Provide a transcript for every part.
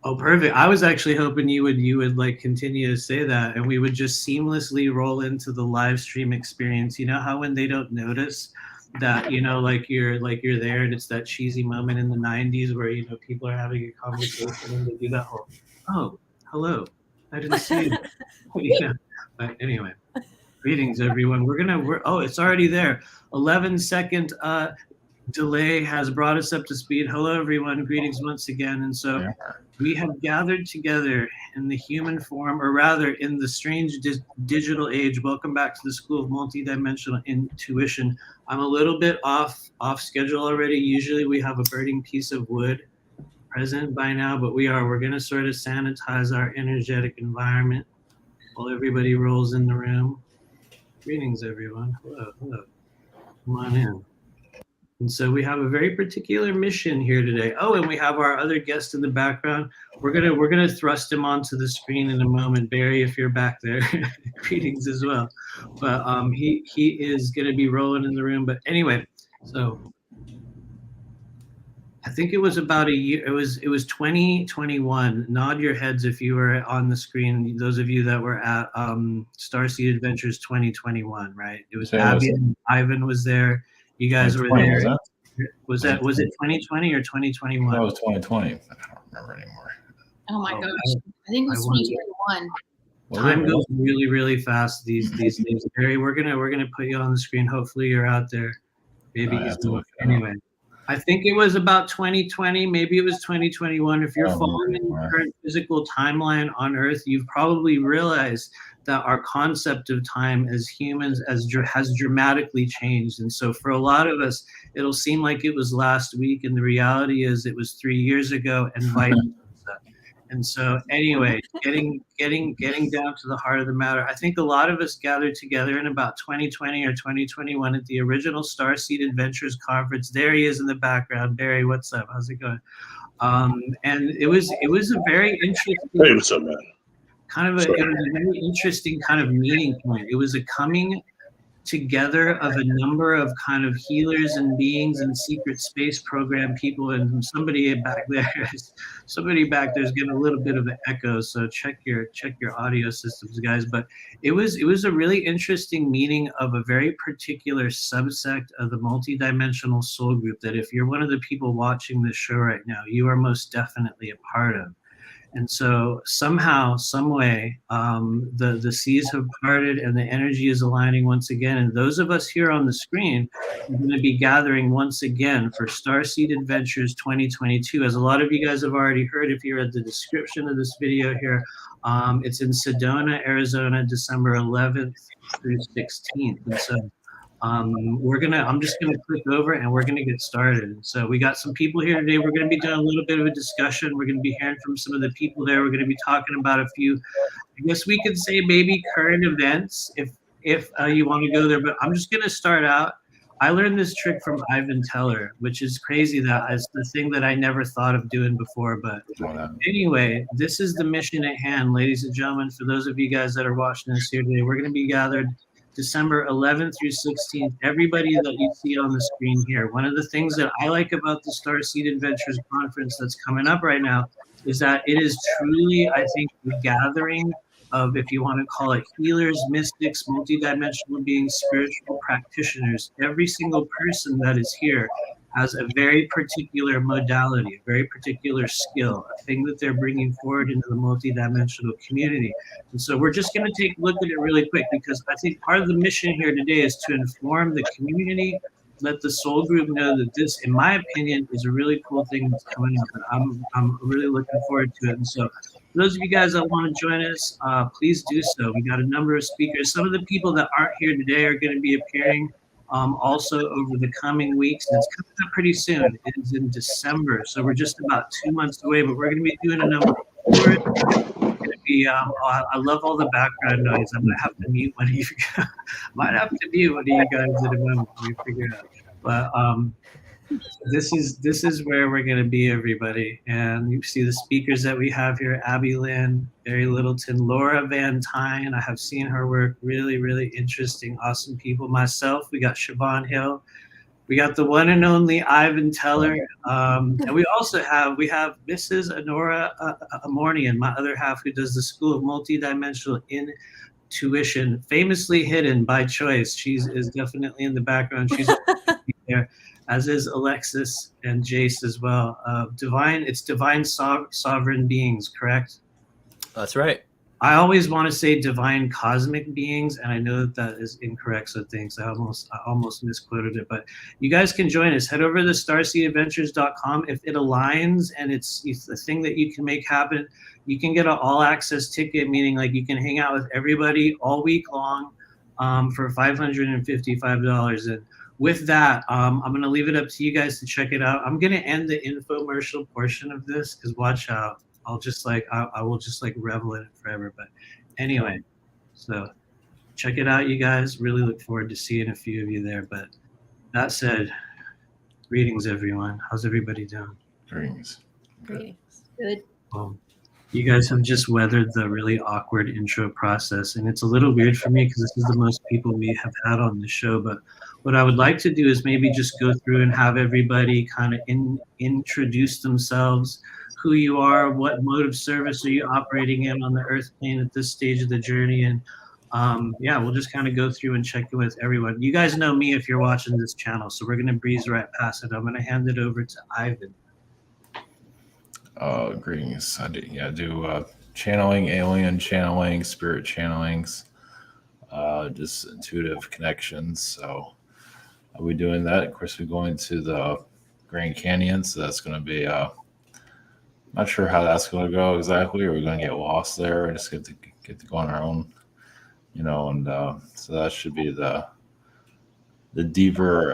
Oh, perfect. I was actually hoping you would like continue to say that, and we would just seamlessly roll into the live stream experience. You know how when they don't notice that, like you're there, and it's that cheesy moment in the '90s where people are having a conversation and they do that whole, oh, hello, I didn't see you. But anyway, greetings everyone. Oh, it's already there. 11-second delay has brought us up to speed. Hello everyone, greetings once again. And so we have gathered together in the human form, or rather in the strange digital age. Welcome back to the School of Multidimensional Intuition. I'm a little bit off schedule already. Usually we have a burning piece of wood present by now, but we're going to sort of sanitize our energetic environment while everybody rolls in the room. Greetings everyone. Hello. Come on in. And so we have a very particular mission here today. Oh, and we have our other guest in the background. We're gonna thrust him onto the screen in a moment. Barry, if you're back there, greetings as well. But he is gonna be rolling in the room. But anyway, so I think it was about a year. It was 2021. Nod your heads if you were on the screen. Those of you that were at Starseed Adventures 2021, right? It was Abby and Ivan was there. You guys were there. Was it 2020 or 2021? That was 2020. I don't remember anymore. Oh my gosh. I think it was 2021. Time goes really, really fast these days. Barry, we're gonna put you on the screen. Hopefully you're out there. Maybe anyway. I think it was about 2020, maybe it was 2021. If you're following the current physical timeline on Earth, you've probably realized that our concept of time as humans has dramatically changed. And so for a lot of us, it'll seem like it was last week, and the reality is it was 3 years ago, and vice versa. And so anyway, getting down to the heart of the matter, I think a lot of us gathered together in about 2020 or 2021 at the original Starseed Adventures conference. There he is in the background. Barry, what's up? How's it going? And it was a very interesting. Hey, what's up, man? It was a very interesting kind of meeting point. It was a coming together of a number of kind of healers and beings and secret space program people, and somebody back there's getting a little bit of an echo, so check your audio systems, guys. But it was a really interesting meeting of a very particular subsect of the multidimensional soul group that if you're one of the people watching this show right now, you are most definitely a part of. And so somehow, some way, the seas have parted and the energy is aligning once again. And those of us here on the screen are going to be gathering once again for Starseed Adventures 2022. As a lot of you guys have already heard, if you're at the description of this video here, it's in Sedona, Arizona, December 11th through 16th. And so I'm just gonna click over and we're gonna get started. So we got some people here today. We're gonna be doing a little bit of a discussion. We're gonna be hearing from some of the people there. We're gonna be talking about a few, I guess we could say maybe current events if you want to go there. But I'm just gonna start out. I learned this trick from Ivan Teller, which is crazy. That is the thing that I never thought of doing before. But anyway, this is the mission at hand, ladies and gentlemen. For those of you guys that are watching this here today, we're gonna be gathered December 11th through 16th, everybody that you see on the screen here. One of the things that I like about the Starseed Adventures conference that's coming up right now is that it is truly, I think, the gathering of, if you want to call it, healers, mystics, multidimensional beings, spiritual practitioners. Every single person that is here has a very particular modality, a very particular skill, a thing that they're bringing forward into the multidimensional community. And so we're just going to take a look at it really quick, because I think part of the mission here today is to inform the community, let the soul group know that this, in my opinion, is a really cool thing that's coming up. And I'm really looking forward to it. And so for those of you guys that want to join us, please do so. We got a number of speakers. Some of the people that aren't here today are going to be appearing also over the coming weeks. And it's coming up pretty soon. It is in December, so we're just about 2 months away, but we're going to be doing a number of I love all the background noise. I'm going to have to mute one of you guys. Might have to mute one of you guys in a moment when we figure it out. But this is where we're going to be, everybody. And you see the speakers that we have here: Abby Lynn, Barry Littleton, Laura Van Tyne. I have seen her work. Really, really interesting, awesome people. Myself, we got Siobhan Hill, We got the one and only Ivan Teller, and we have Mrs. Annora Amornian, my other half, who does the School of Multidimensional Intuition, famously hidden by choice. She is definitely in the background. She's there, as is Alexis and Jayse as well. It's divine sovereign beings, correct? That's right. I always want to say divine cosmic beings, and I know that is incorrect. So thanks. I almost misquoted it, but you guys can join us. Head over to starseedadventures.com. If it aligns and it's a thing that you can make happen, you can get an all access ticket, meaning like you can hang out with everybody all week long for $555. And with that, I'm going to leave it up to you guys to check it out. I'm going to end the infomercial portion of this because watch out. I will just revel in it forever. But anyway, so check it out, you guys. Really look forward to seeing a few of you there. But that said, greetings, everyone. How's everybody doing? Greetings. Good. You guys have just weathered the really awkward intro process, and it's a little weird for me because this is the most people we have had on the show. But what I would like to do is maybe just go through and have everybody kind of introduce themselves, who you are, what mode of service are you operating in on the earth plane at this stage of the journey. And we'll just kind of go through and check in with everyone. You guys know me if you're watching this channel, so we're going to breeze right past it. I'm going to hand it over to Ivan. Greetings. I do channeling, alien channeling, spirit channelings, just intuitive connections. So I'll be doing that. Of course, we're going to the Grand Canyon, so that's going to be not sure how that's going to go exactly. Or we're going to get lost there and just get to go on our own, and so that should be the deeper,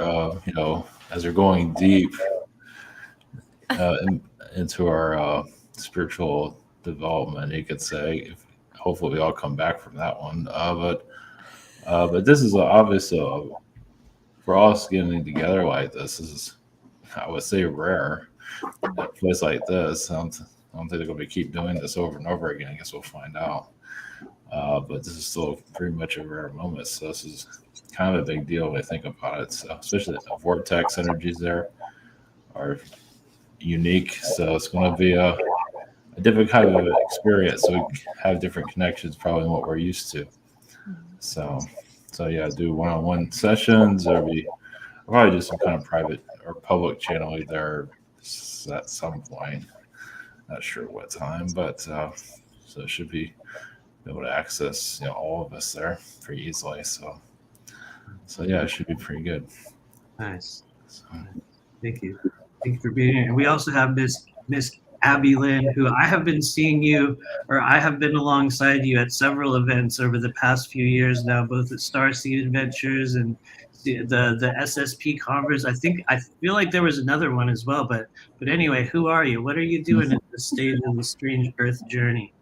as we're going deep into our spiritual development, you could say. Hopefully we all come back from that one. But this is obviously for us getting together like this is, I would say, rare. A place like this, I don't think they're going to keep doing this over and over again. I guess we'll find out. But this is still pretty much a rare moment. So this is kind of a big deal when I think about it. So especially the vortex energies there are unique. So it's going to be a different kind of experience. So we have different connections probably than what we're used to. So yeah, do one-on-one sessions, or I'll probably do some kind of private or public channeling there at some point. Not sure what time, but so it should be able to access all of us there pretty easily. So yeah, it should be pretty good. Nice. Thank you for being here. And we also have Miss Abby Lynn, who I have been seeing you, or I have been alongside you at several events over the past few years now, both at Starseed Adventures and the SSP conference. I feel like there was another one as well, but anyway, who are you? What are you doing at this stage of the strange Earth journey?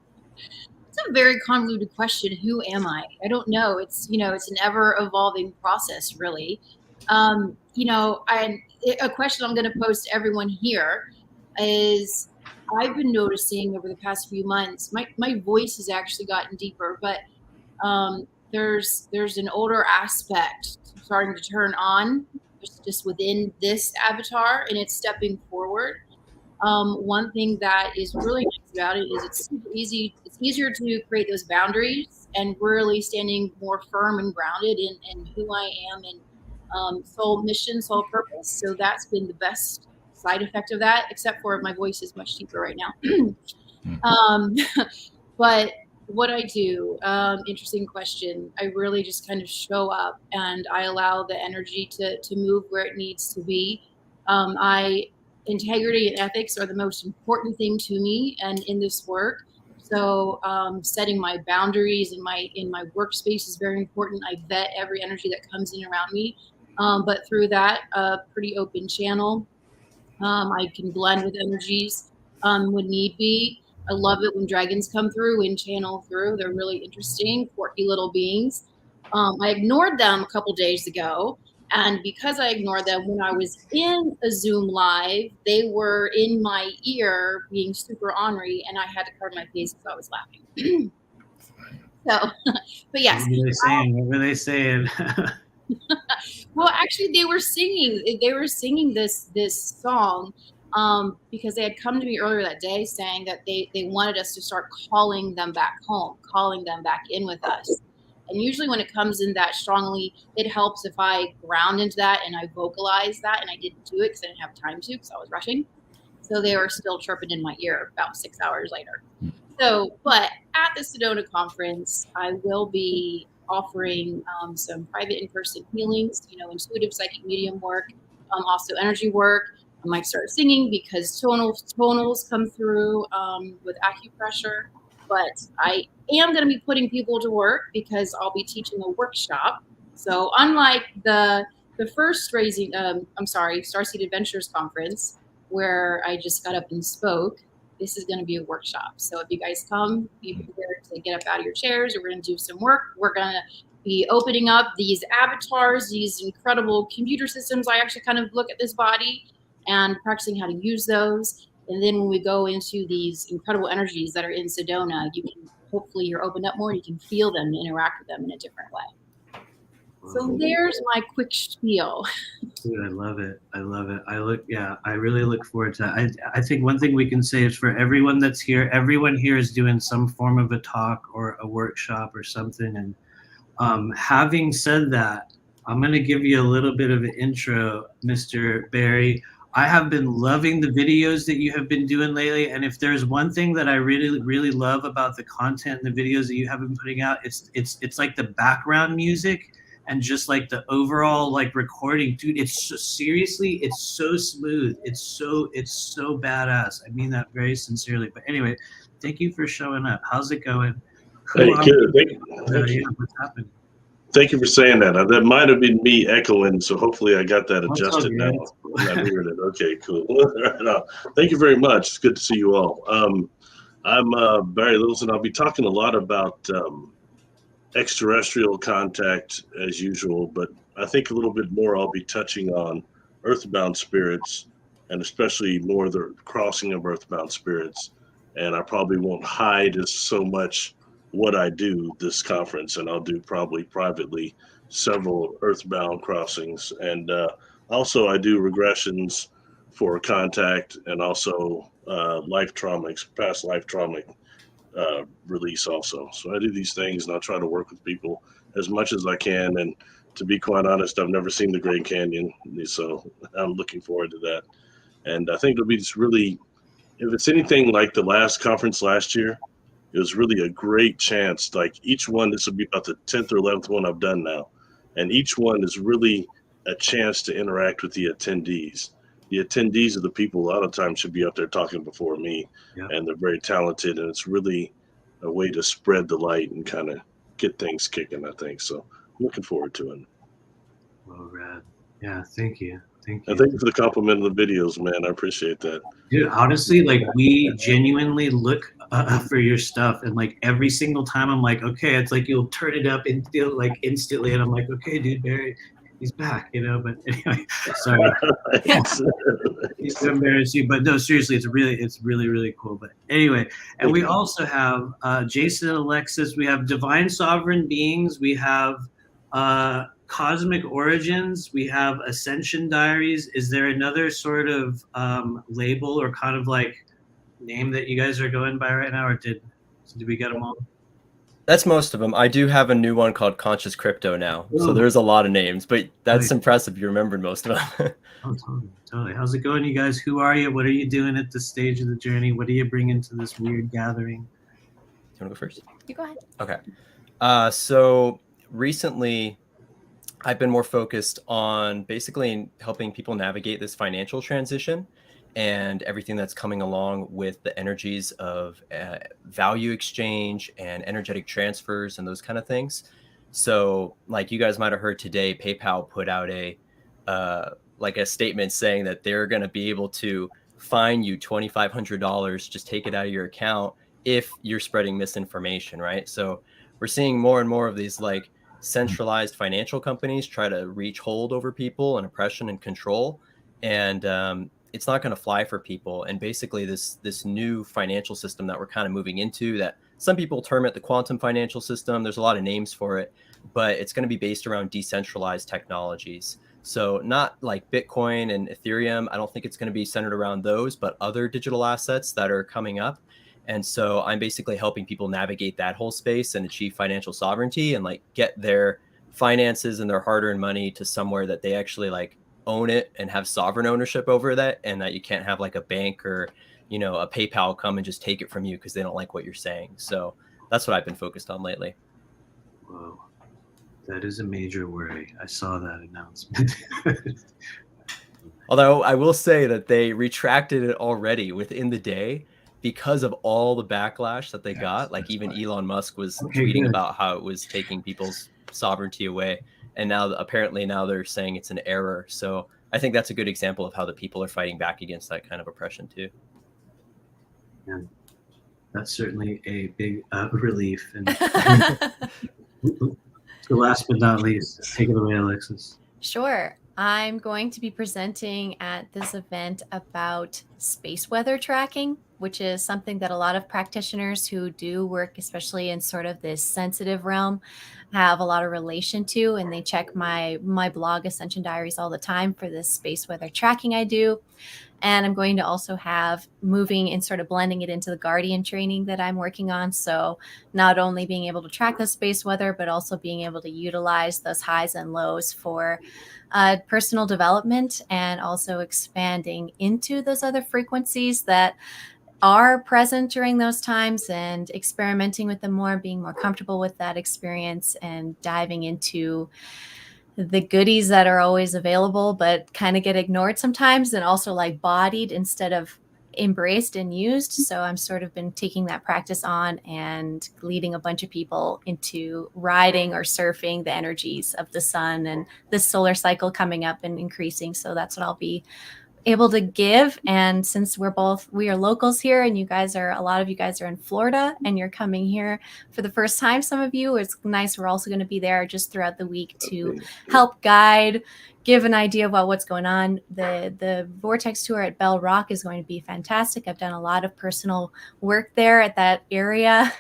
It's a very convoluted question. Who am I? I don't know. It's it's an ever evolving process, really. A question I'm going to pose to everyone here is, I've been noticing over the past few months, my voice has actually gotten deeper, but there's an older aspect starting to turn on just within this avatar, and it's stepping forward. One thing that is really nice about it is it's super easy. It's easier to create those boundaries and really standing more firm and grounded in who I am and soul mission, soul purpose. So that's been the best side effect of that, except for my voice is much deeper right now. But what I do, interesting question. I really just kind of show up and I allow the energy to move where it needs to be. Integrity and ethics are the most important thing to me and in this work. So setting my boundaries in my workspace is very important. I vet every energy that comes in around me. But through that, pretty open channel. I can blend with energies when need be. I love it when dragons come through and channel through. They're really interesting, quirky little beings. I ignored them a couple days ago. And because I ignored them when I was in a Zoom live, they were in my ear being super ornery, and I had to cover my face because I was laughing. So, but yes. What were they saying? Well, actually, they were singing this song because they had come to me earlier that day saying that they wanted us to start calling them back home, calling them back in with us. And usually when it comes in that strongly, it helps if I ground into that and I vocalize that. And I didn't do it because I didn't have time to because I was rushing. So they were still chirping in my ear about 6 hours later. So, but at the Sedona conference, I will be offering some private in-person healings, intuitive psychic medium work, also energy work. I might start singing because tonals come through with acupressure. But I am going to be putting people to work because I'll be teaching a workshop. So unlike the first Starseed Adventures conference, where I just got up and spoke, this is going to be a workshop. So if you guys come, be prepared to get up out of your chairs. We're going to do some work. We're going to be opening up these avatars, these incredible computer systems. I actually kind of look at this body and practicing how to use those. And then when we go into these incredible energies that are in Sedona, hopefully you're opened up more and you can feel them and interact with them in a different way. So there's my quick spiel. Dude, I love it. I love it. I really look forward to that. I think one thing we can say is for everyone that's here, everyone here is doing some form of a talk or a workshop or something. And having said that, I'm going to give you a little bit of an intro, Mr. Barry. I have been loving the videos that you have been doing lately. And if there's one thing that I really, really love about the content and the videos that you have been putting out, it's like the background music and just like the overall like recording, dude. It's seriously, it's so smooth. It's so badass. I mean that very sincerely. But anyway, thank you for showing up. How's it going? Hey, good. Thank you. What's happening? Thank you for saying that. That might have been me echoing, so hopefully I got that adjusted now. I heard it. Okay, cool. Thank you very much. It's good to see you all. I'm Barry Littleton. I'll be talking a lot about extraterrestrial contact as usual, but I think a little bit more I'll be touching on earthbound spirits, and especially more the crossing of earthbound spirits. And I probably won't hide as so much what I do this conference, and I'll do probably privately several earthbound crossings. And also I do regressions for contact and also life trauma, past life trauma release also. So I do these things and I try to work with people as much as I can. And to be quite honest, I've never seen the Grand Canyon, so I'm looking forward to that. And I think it'll be just really, if it's anything like the last conference last year, it was really a great chance. Like each one, this will be about the 10th or 11th one I've done now. And each one is really a chance to interact with the attendees. The attendees are the people a lot of times should be up there talking before me. Yeah. And they're very talented. And it's really a way to spread the light and kind of get things kicking, I think. So I'm looking forward to it. Oh, rad. Yeah, thank you. Thank you. And thank you for the compliment of the videos, man. I appreciate that. Dude, honestly, like we genuinely look for your stuff, and like every single time I'm like, okay, it's like you'll turn it up and feel like instantly, and I'm like, okay, dude, Barry, he's back, But anyway, sorry, to embarrass you, but no, seriously, it's really, really cool. But anyway, and we also have Jayse and Alexis. We have Divine Sovereign Beings. We have Cosmic Origins. We have Ascension Diaries. Is there another sort of label or kind of like name that you guys are going by right now, or did we get them all? That's most of them. I do have a new one called Conscious Crypto now. Ooh. So there's a lot of names, but that's impressive. You remembered most of them. Oh, totally. How's it going, you guys? Who are you? What are you doing at this stage of the journey? What are you bringing to this weird gathering? You want to go first? You go ahead. Okay. So recently, I've been more focused on basically helping people navigate this financial transition and everything that's coming along with the energies of value exchange and energetic transfers and those kind of things. So like you guys might have heard today, PayPal put out a statement saying that they're going to be able to fine you $2,500, just take it out of your account if you're spreading misinformation, right? So we're seeing more and more of these like centralized financial companies try to reach hold over people and oppression and control. And it's not going to fly for people. And basically this new financial system that we're kind of moving into, that some people term it the quantum financial system. There's a lot of names for it, but it's going to be based around decentralized technologies. So not like Bitcoin and Ethereum. I don't think it's going to be centered around those, but other digital assets that are coming up. And so I'm basically helping people navigate that whole space and achieve financial sovereignty and like get their finances and their hard-earned money to somewhere that they actually like own it and have sovereign ownership over that, and that you can't have like a bank or, you know, a PayPal come and just take it from you because they don't like what you're saying. So that's what I've been focused on lately. Whoa, that is a major worry. I saw that announcement. Although I will say that they retracted it already within the day because of all the backlash that they got. Like even right. Elon Musk was Okay, tweeting good. about how it was taking people's sovereignty away. And now apparently now they're saying it's an error. So I think that's a good example of how the people are fighting back against that kind of oppression too. And that's certainly a big relief. And so last but not least, take it away, Alexis. Sure. I'm going to be presenting at this event about space weather tracking, which is something that a lot of practitioners who do work, especially in sort of this sensitive realm, have a lot of relation to. And they check my blog, Ascension Diaries, all the time for this space weather tracking I do. And I'm going to also have moving and sort of blending it into the Guardian training that I'm working on. So not only being able to track the space weather, but also being able to utilize those highs and lows for personal development, and also expanding into those other frequencies that are present during those times, and experimenting with them more, being more comfortable with that experience, and diving into the goodies that are always available but kind of get ignored sometimes, and also like bodied instead of embraced and used. So I'm sort of been taking that practice on and leading a bunch of people into riding or surfing the energies of the sun and the solar cycle coming up and increasing. So that's what I'll be able to give. And since we are locals here, and a lot of you guys are in Florida and you're coming here for the first time, some of you, it's nice. We're also going to be there just throughout the week to help guide, give an idea about what's going on. The Vortex tour at Bell Rock is going to be fantastic. I've done a lot of personal work there at that area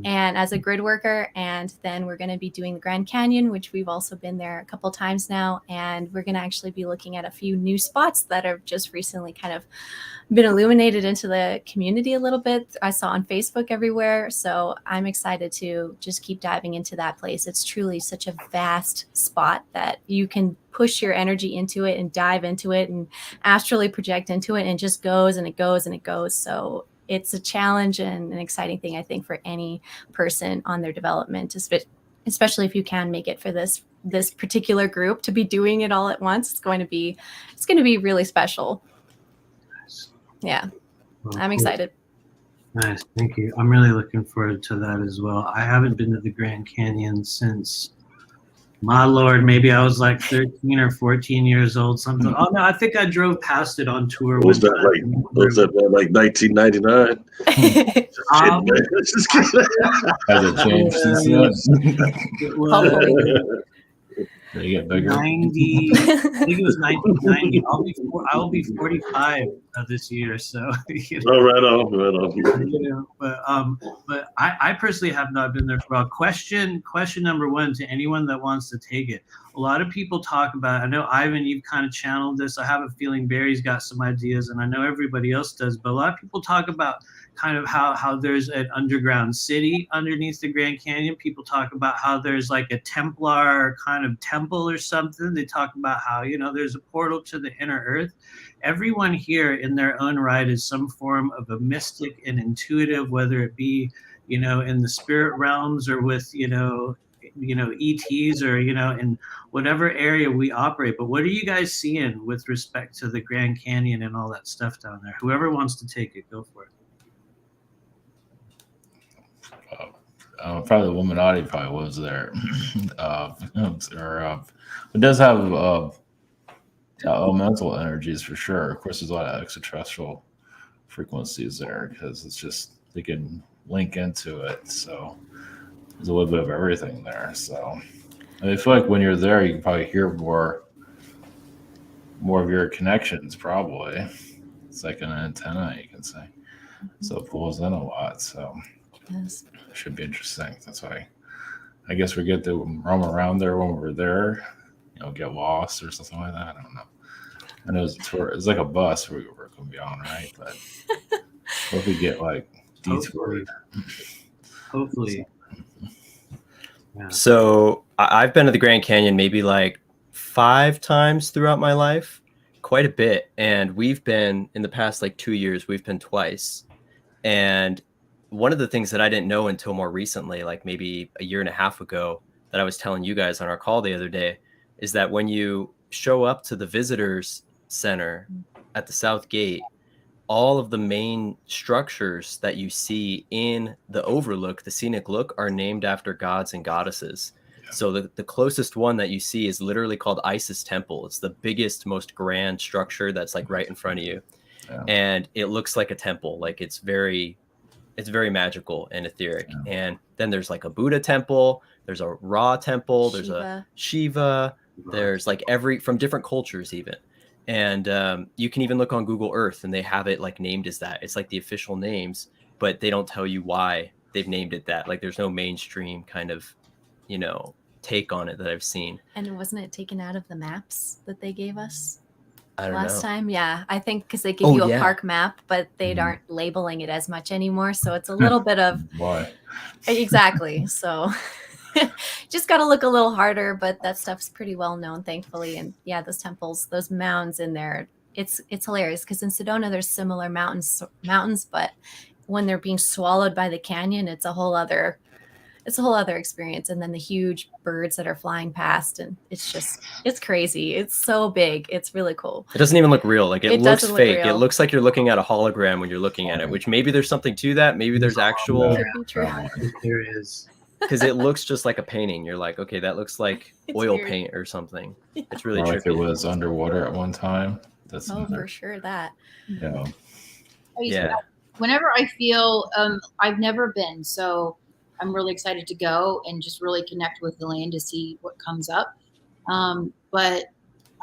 and as a grid worker. And then we're going to be doing the Grand Canyon, which we've also been there a couple times now. And we're going to actually be looking at a few new spots that have just recently kind of been illuminated into the community a little bit. I saw on Facebook everywhere. So I'm excited to just keep diving into that place. It's truly such a vast spot that you can push your energy into it and dive into it and astrally project into it, and it just goes and it goes and it goes. So it's a challenge and an exciting thing, I think, for any person on their development, especially if you can make it for this particular group to be doing it all at once. It's going to be really special. Yeah, Well, I'm excited. Nice, thank you. I'm really looking forward to that as well. I haven't been to the Grand Canyon since, my Lord, maybe I was like 13 or 14 years old. Something. Oh no, I think I drove past it on tour. Was that like 1999? Has it changed since then? It was They get bigger. 90. I think it was 1990. I'll be 45 this year, so you know. Oh, right on. You know, but I personally have not been there for a while. Question number one to anyone that wants to take it. A lot of people talk about, I know Ivan, you've kind of channeled this. I have a feeling Barry's got some ideas, and I know everybody else does, but a lot of people talk about kind of how there's an underground city underneath the Grand Canyon. People talk about how there's like a Templar kind of temple or something. They talk about how, you know, there's a portal to the inner earth. Everyone here in their own right is some form of a mystic and intuitive, whether it be, you know, in the spirit realms or with, you know, ETs or, you know, in whatever area we operate. But what are you guys seeing with respect to the Grand Canyon and all that stuff down there? Whoever wants to take it, go for it. Probably the Illuminati probably was there. It does have elemental energies for sure. Of course, there's a lot of extraterrestrial frequencies there because it's just they can link into it. So there's a little bit of everything there. So I feel like when you're there, you can probably hear more of your connections. Probably it's like an antenna, you can say. So it pulls in a lot. So Yes. it should be interesting. That's why I guess we get to roam around there when we're there, get lost or something like that. I don't know. I know it's a tour. It's like a bus we're going to be on, right? But what if we get like detoured? Hopefully. Yeah. So I've been to the Grand Canyon maybe like 5 times throughout my life, quite a bit. And we've been in the past like 2 years, we've been twice. And one of the things that I didn't know until more recently, like maybe a year and a half ago, that I was telling you guys on our call the other day, is that when you show up to the visitors center at the South Gate, all of the main structures that you see in the overlook, the scenic look, are named after gods and goddesses. Yeah. So the closest one that you see is literally called Isis Temple. It's the biggest, most grand structure that's like right in front of you. Yeah. And it looks like a temple. Like it's very magical and etheric. Yeah. And then there's like a Buddha temple, there's a Ra temple, there's a Shiva, there's like from different cultures even. And you can even look on Google Earth and they have it like named as that. It's like the official names, but they don't tell you why they've named it that. Like there's no mainstream kind of, take on it that I've seen. And wasn't it taken out of the maps that they gave us I don't last know. time? Yeah, I think because they give you a park map, but they aren't labeling it as much anymore. So it's a little bit of why? Exactly. So just got to look a little harder, but that stuff's pretty well known, thankfully. And yeah, those temples, those mounds in there, it's hilarious because in Sedona there's similar mountains, but when they're being swallowed by the canyon, it's a whole other experience. And then the huge birds that are flying past, and it's crazy. It's so big. It's really cool. It doesn't even look real. Like it looks fake. It looks like you're looking at a hologram when you're looking at it, which maybe there's something to that. Maybe there's actual. Could be true. There is. Because it looks just like a painting. You're like, okay, that looks like oil weird. Paint or something. It's really like trippy. it was underwater at one time. That's for sure that. Yeah. Whenever I feel, I've never been, so I'm really excited to go and just really connect with the land to see what comes up. But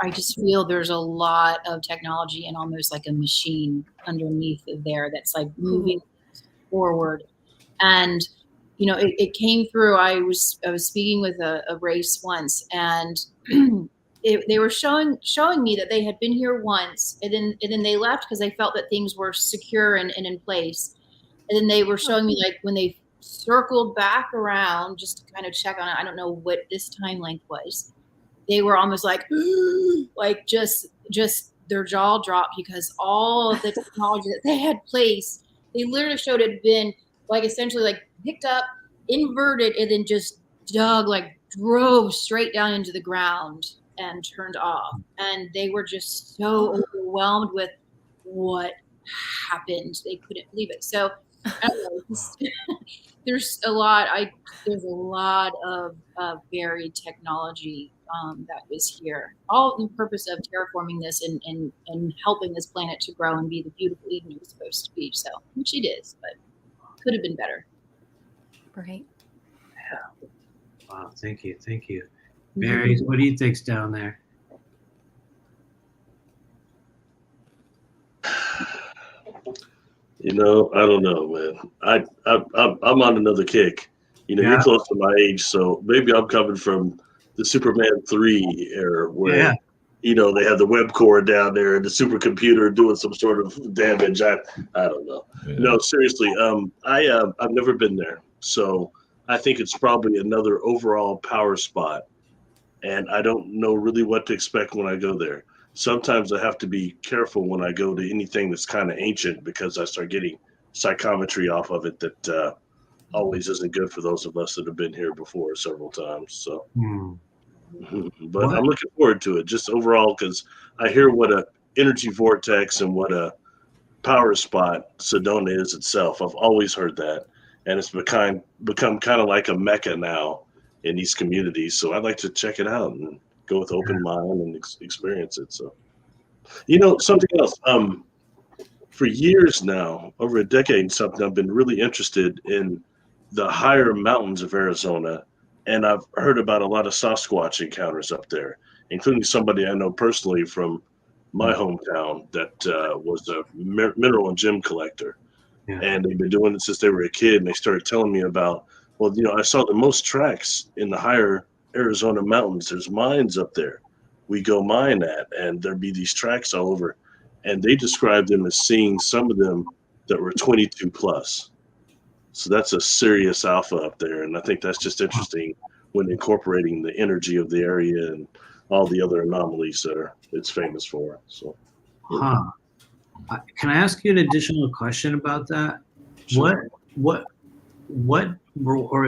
I just feel there's a lot of technology and almost like a machine underneath there that's like moving forward. And it came through. I was speaking with a race once, and they were showing me that they had been here once, and then they left because they felt that things were secure and in place. And then they were showing me like when they circled back around just to kind of check on it. I don't know what this time length was. They were almost like just their jaw dropped because all of the technology that they had placed, they literally showed it had been like essentially like picked up, inverted, and then just drove straight down into the ground and turned off. And they were just so overwhelmed with what happened. They couldn't believe it. So I don't know, there's a lot of varied technology that was here, all in the purpose of terraforming this and helping this planet to grow and be the beautiful Eden it was supposed to be. So, which it is, but could have been better. Right. Yeah. Wow. Thank you. Mary, what do you think's down there? I don't know, man. I'm on another kick. You're close to my age, so maybe I'm coming from the Superman 3 era where, they had the web core down there and the supercomputer doing some sort of damage. I don't know. Yeah. No, seriously. I've never been there, so I think it's probably another overall power spot, and I don't know really what to expect when I go there. Sometimes I have to be careful when I go to anything that's kind of ancient because I start getting psychometry off of it that always isn't good for those of us that have been here before several times. So, but I'm looking forward to it just overall because I hear what a energy vortex and what a power spot Sedona is itself. I've always heard that, and it's become kind of like a mecca now in these communities. So I'd like to check it out and go with open mind and experience it. So, something else. For years now, over a decade and something, I've been really interested in the higher mountains of Arizona, and I've heard about a lot of Sasquatch encounters up there, including somebody I know personally from my hometown that was a mineral and gem collector. Yeah. And they've been doing it since they were a kid, and they started telling me about Well, I saw the most tracks in the higher Arizona mountains. There's mines up there. We go mine at, and there'd be these tracks all over. And they described them as seeing some of them that were 22 plus. So that's a serious alpha up there. And I think that's just interesting when incorporating the energy of the area and all the other anomalies that it's famous for. So, Huh. Can I ask you an additional question about that? Sure. Or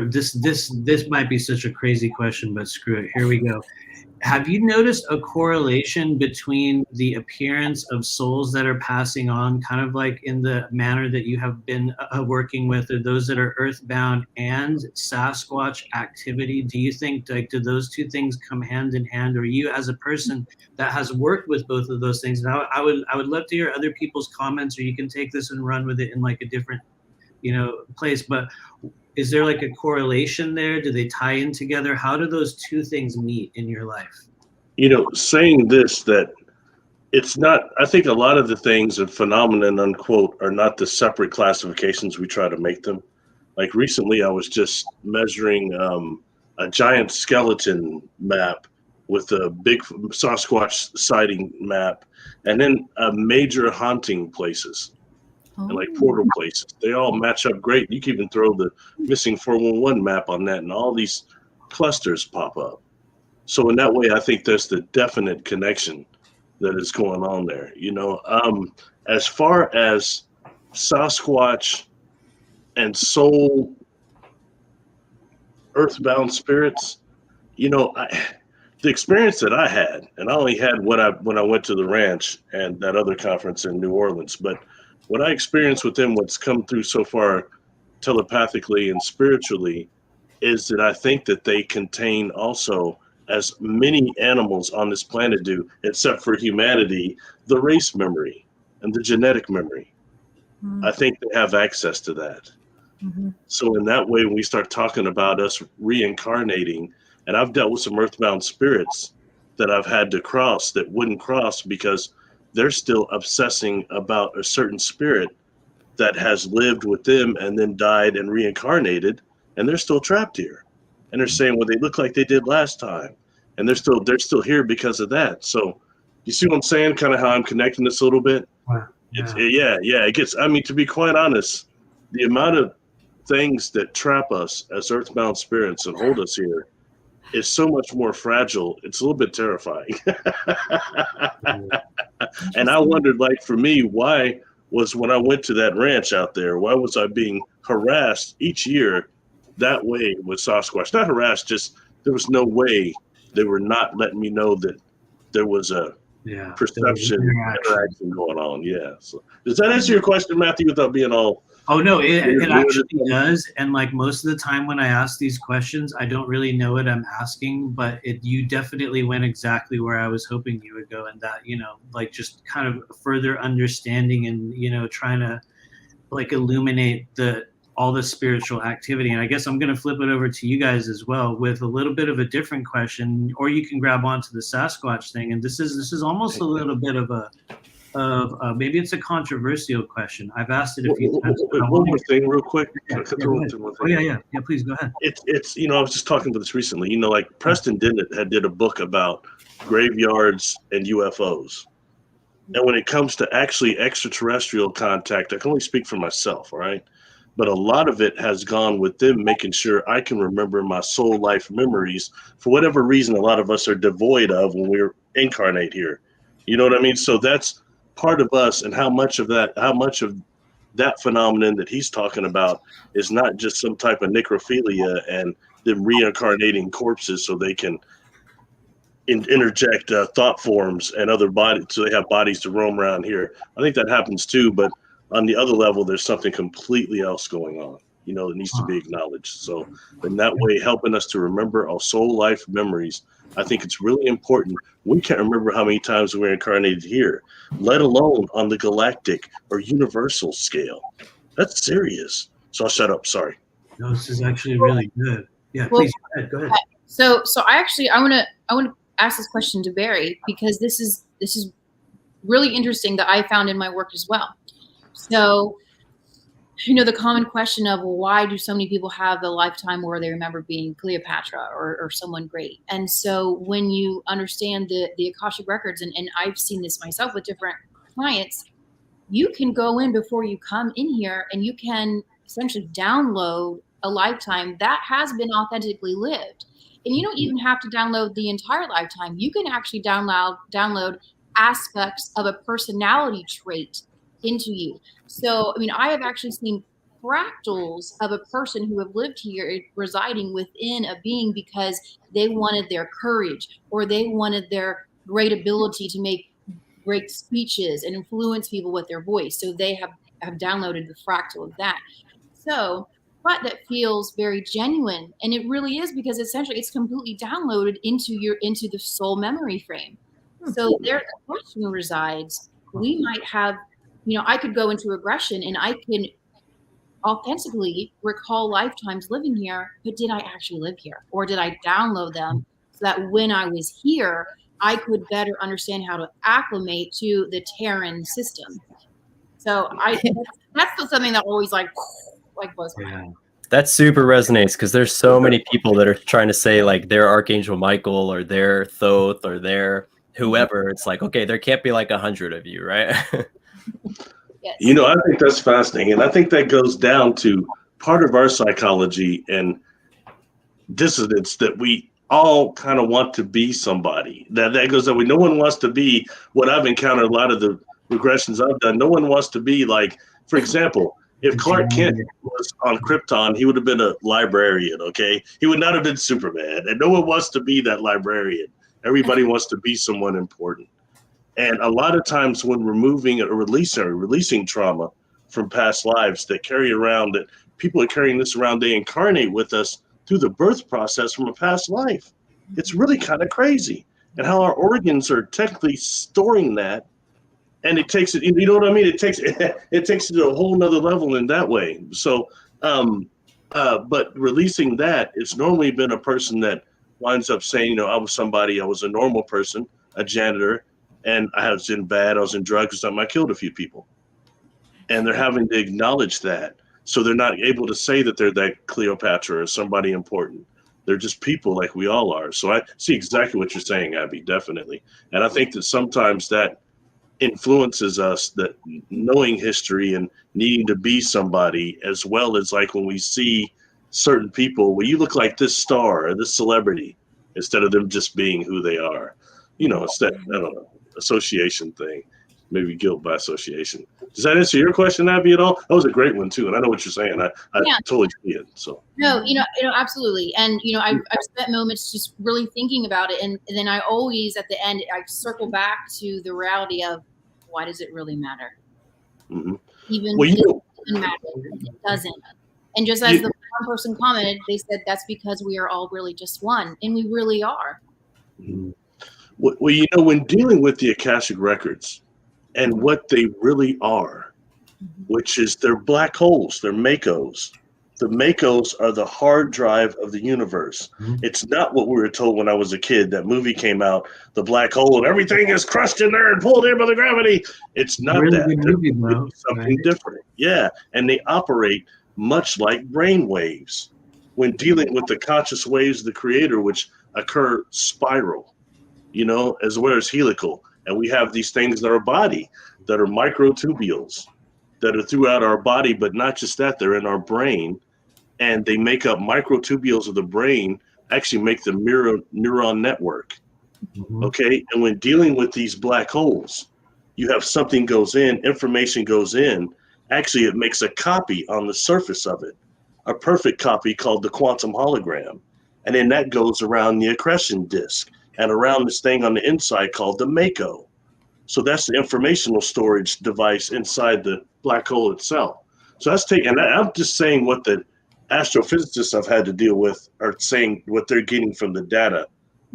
this might be such a crazy question, but screw it. Here we go. Have you noticed a correlation between the appearance of souls that are passing on, kind of like in the manner that you have been working with, or those that are earthbound, and Sasquatch activity? Do you think, like, do those two things come hand in hand? Or you, as a person that has worked with both of those things, and I would love to hear other people's comments, or you can take this and run with it in like a different, place. But is there like a correlation there? Do they tie in together? How do those two things meet in your life? Saying this, that it's not, I think a lot of the things and phenomenon, unquote, are not the separate classifications we try to make them. Like recently, I was just measuring a giant skeleton map with a big Sasquatch sighting map, and then major haunting places. And like portal places, they all match up great. You can even throw the missing 411 map on that, and all these clusters pop up. So in that way, I think there's the definite connection that is going on there. As far as Sasquatch and soul, earthbound spirits, the experience that I had, and I only had when I went to the ranch and that other conference in New Orleans, but what I experienced with them, what's come through so far telepathically and spiritually, is that I think that they contain also, as many animals on this planet do, except for humanity, the race memory and the genetic memory. I think they have access to that. So in that way, when we start talking about us reincarnating, and I've dealt with some earthbound spirits that I've had to cross that wouldn't cross because they're still obsessing about a certain spirit that has lived with them and then died and reincarnated, and they're still trapped here. And they're saying, well, they look like they did last time, and they're still here because of that. So you see what I'm saying? Kind of how I'm connecting this a little bit. Wow. It gets, to be quite honest, the amount of things that trap us as earthbound spirits and hold us here is so much more fragile. It's a little bit terrifying. And I wondered, like, for me, why was, when I went to that ranch out there, why was I being harassed each year that way with Sasquatch? Not harassed, just there was no way they were not letting me know that there was a perception interaction going on. Yeah. So does that answer your question, Matthew, without being all... Oh, no, it actually does. And like most of the time when I ask these questions, I don't really know what I'm asking, but you definitely went exactly where I was hoping you would go. And that, like just kind of further understanding and, trying to like illuminate all the spiritual activity. And I guess I'm going to flip it over to you guys as well with a little bit of a different question, or you can grab onto the Sasquatch thing. And this is almost a little bit of maybe it's a controversial question. I've asked it a few times. One more thing real quick. Yeah, please go ahead. It's I was just talking about this recently. Like Preston Dennett did a book about graveyards and UFOs. And when it comes to actually extraterrestrial contact, I can only speak for myself, all right? But a lot of it has gone with them making sure I can remember my soul life memories for whatever reason a lot of us are devoid of when we incarnate here. You know what I mean? So that's part of us, and how much of that phenomenon that he's talking about is not just some type of necrophilia and them reincarnating corpses so they can interject thought forms and other bodies, so they have bodies to roam around here. I think that happens too, but on the other level, there's something completely else going on, that needs to be acknowledged. So in that way, helping us to remember our soul life memories, I think it's really important. We can't remember how many times we were incarnated here, let alone on the galactic or universal scale. That's serious. So I'll shut up. Sorry. No, this is actually really good. Yeah, please go ahead. So I want to ask this question to Barry, because this is really interesting that I found in my work as well. So the common question of, well, why do so many people have the lifetime where they remember being Cleopatra or someone great? And so when you understand the Akashic records, and I've seen this myself with different clients, you can go in before you come in here and you can essentially download a lifetime that has been authentically lived. And you don't even have to download the entire lifetime. You can actually download aspects of a personality trait into you. So, I mean, I have actually seen fractals of a person who have lived here residing within a being because they wanted their courage, or they wanted their great ability to make great speeches and influence people with their voice. So they have downloaded the fractal of that. So, but that feels very genuine, and it really is, because essentially it's completely downloaded into the soul memory frame. So there the question resides. We might have, I could go into regression and I can authentically recall lifetimes living here, but did I actually live here, or did I download them so that when I was here, I could better understand how to acclimate to the Terran system? So that's something that always like blows my mind. That super resonates, because there's so many people that are trying to say like they're Archangel Michael or they're Thoth or they're whoever. It's like, okay, there can't be like 100 of you, right? Yes. I think that's fascinating. And I think that goes down to part of our psychology and dissonance, that we all kind of want to be somebody. That goes that way. No one wants to be what I've encountered a lot of the regressions I've done. No one wants to be like, for example, if Clark Kent was on Krypton, he would have been a librarian, okay? He would not have been Superman. And no one wants to be that librarian. Everybody wants to be someone important. And a lot of times when removing or releasing trauma from past lives that carry around, that people are carrying this around, they incarnate with us through the birth process from a past life. It's really kind of crazy. And how our organs are technically storing that. And it takes it, you know what I mean? It takes it to a whole nother level in that way. So, but releasing that, it's normally been a person that winds up saying, I was a normal person, a janitor, and I was in drugs or something. I killed a few people. And they're having to acknowledge that. So they're not able to say that they're that Cleopatra or somebody important. They're just people like we all are. So I see exactly what you're saying, Abby, definitely. And I think that sometimes that influences us, that knowing history and needing to be somebody, as well as like when we see certain people, well, you look like this star or this celebrity, instead of them just being who they are. It's that, I don't know, association thing, maybe guilt by association. Does that answer your question, Abby, at all? That was a great one too, and I know what you're saying. I totally see it. So no, absolutely. And I've spent moments just really thinking about it, and then I always at the end I circle back to the reality of, why does it really matter? Mm-hmm. Even if it doesn't matter, it doesn't. And just as the one person commented, they said that's because we are all really just one, and we really are. Mm-hmm. Well, when dealing with the Akashic records and what they really are, which is they're black holes, they're Makos. The Makos are the hard drive of the universe. It's not what we were told when I was a kid. That movie came out, the black hole, and everything is crushed in there and pulled in by the gravity. It's not really that. Movie, it's something different. Yeah, and they operate much like brain waves when dealing with the conscious waves of the creator, which occur spiral, as well as helical. And we have these things in our body that are microtubules that are throughout our body, but not just that, they're in our brain, and they make up microtubules of the brain, actually make the neuron network. Okay. And when dealing with these black holes, you have something goes in, information goes in, actually it makes a copy on the surface of it, a perfect copy called the quantum hologram. And then that goes around the accretion disk and around this thing on the inside called the Mako. So that's the informational storage device inside the black hole itself. So that's and I'm just saying what the astrophysicists have had to deal with, are saying what they're getting from the data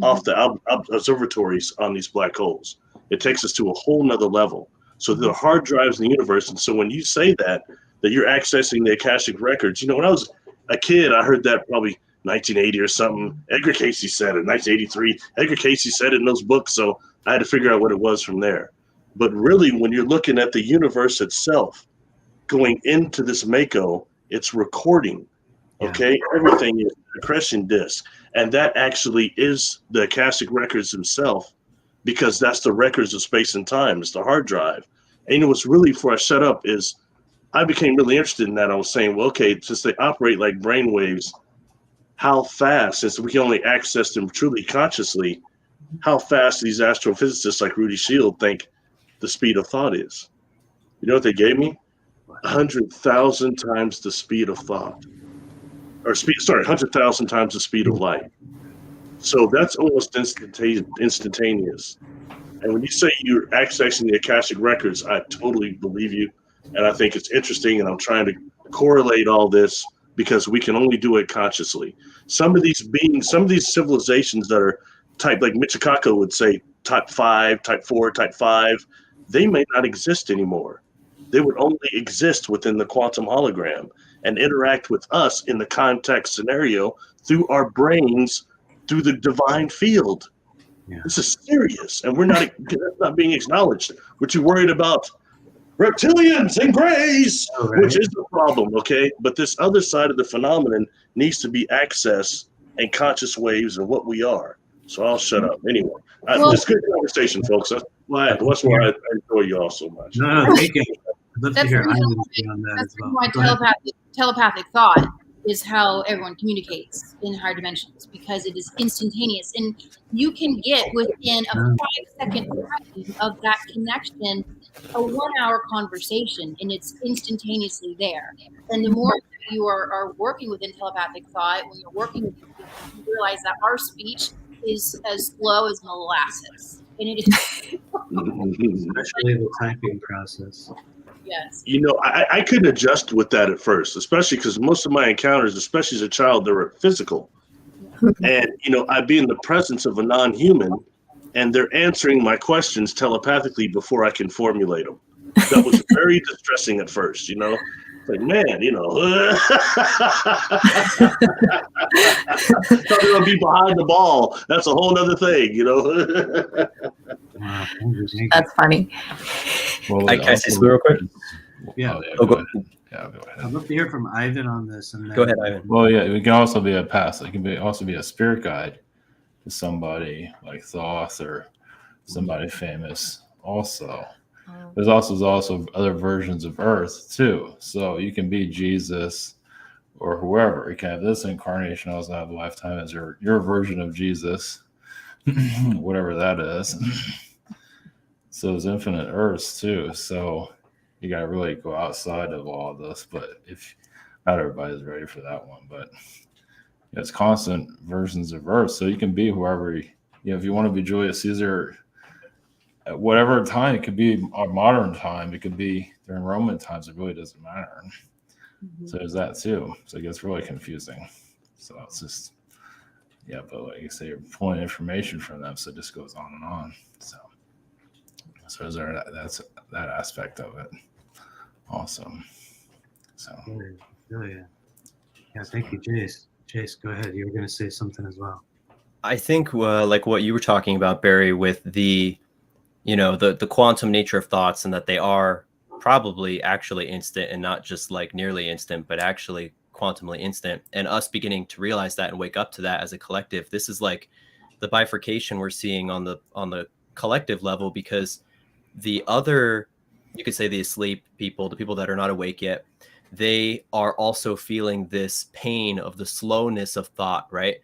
off the observatories on these black holes. It takes us to a whole nother level. So the hard drives in the universe. And so when you say that you're accessing the Akashic records, when I was a kid, I heard that probably 1980 or something. Edgar Cayce said it, 1983. Edgar Cayce said it in those books. So I had to figure out what it was from there. But really, when you're looking at the universe itself, going into this Mako, it's recording. Okay, everything is a accretion disk, and that actually is the Akashic records themselves, because that's the records of space and time. It's the hard drive. And you know what's really, before I shut up, is I became really interested in that. I was saying, well, okay, since they operate like brain waves, how fast, since we can only access them truly consciously, how fast these astrophysicists like Rudy Shield think the speed of thought is. You know what they gave me? 100,000 times the speed of thought. Or 100,000 times the speed of light. So that's almost instantaneous. And when you say you're accessing the Akashic records, I totally believe you. And I think it's interesting, and I'm trying to correlate all this because we can only do it consciously. Some of these beings, some of these civilizations that are type, like Michikako would say, type 5, type 4, type 5, they may not exist anymore. They would only exist within the quantum hologram and interact with us in the context scenario through our brains, through the divine field. Yeah. This is serious, and that's not being acknowledged. We're too worried about reptilians and grays, which is the problem, okay? But this other side of the phenomenon needs to be accessed and conscious waves of what we are. So I'll shut up. Anyway, this good conversation, folks. That's why I enjoy you all so much. No, thank you. I'd love to hear on that as well. That's why telepathic thought is how everyone communicates in higher dimensions, because it is instantaneous, and you can get within a 5-second frame of that connection a 1-hour conversation, and it's instantaneously there. And the more you are working within telepathic thought, when you're working with people, you realize that our speech is as slow as molasses, and it is especially the typing process. Yes. You know, I couldn't adjust with that at first, especially because most of my encounters, especially as a child, they were physical. And, you know, I'd be in the presence of a non-human, and they're answering my questions telepathically before I can formulate them. That was very distressing at first, you know. Like, man, you know, they're gonna be behind the ball. That's a whole other thing, you know. That's funny. Well, can I say something real quick? Yeah. Go ahead. Yeah, go ahead. I'd love to hear from Ivan on this. And then, go ahead, Ivan. Well, yeah, it can also be a pass. It can also be a spirit guide to somebody like Thoth or somebody famous. Also, there's also other versions of Earth too. So you can be Jesus or whoever. You can have this incarnation also have a lifetime as your version of Jesus, whatever that is. So there's infinite Earths too. So you got to really go outside of all of this. But if not everybody's ready for that one, but it's constant versions of Earth. So you can be whoever, if you want to be Julius Caesar at whatever time, it could be our modern time. It could be during Roman times. It really doesn't matter. Mm-hmm. So there's that too. So it gets really confusing. So it's just, but like you say, you're pulling information from them. So it just goes on and on. So that's that aspect of it. Awesome. So. Yeah, thank you, Jayse. Jayse, go ahead. You were going to say something as well. I think like what you were talking about, Barry, with the quantum nature of thoughts, and that they are probably actually instant and not just like nearly instant, but actually quantumly instant, and us beginning to realize that and wake up to that as a collective. This is like the bifurcation we're seeing on the collective level, because the other, you could say the asleep people, the people that are not awake yet, they are also feeling this pain of the slowness of thought, right?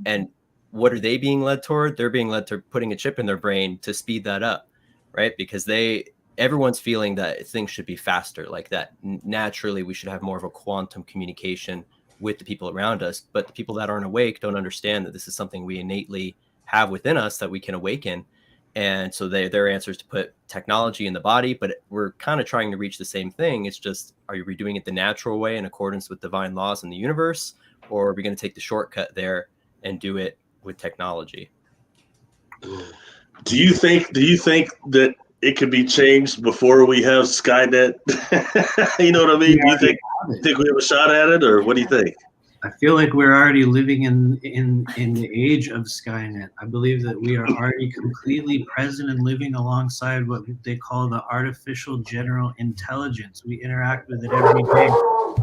And what are they being led toward? They're being led to putting a chip in their brain to speed that up, right? Because everyone's feeling that things should be faster, like that naturally we should have more of a quantum communication with the people around us. But the people that aren't awake don't understand that this is something we innately have within us that we can awaken. And so their answer is to put technology in the body, but we're kind of trying to reach the same thing. It's just, are we doing it the natural way in accordance with divine laws in the universe? Or are we going to take the shortcut there and do it with technology? Do you think that it could be changed before we have Skynet? You know what I mean? Do you think we have a shot at it, or what do you think? I feel like we're already living in the age of Skynet. I believe that we are already completely present and living alongside what they call the artificial general intelligence. We interact with it every day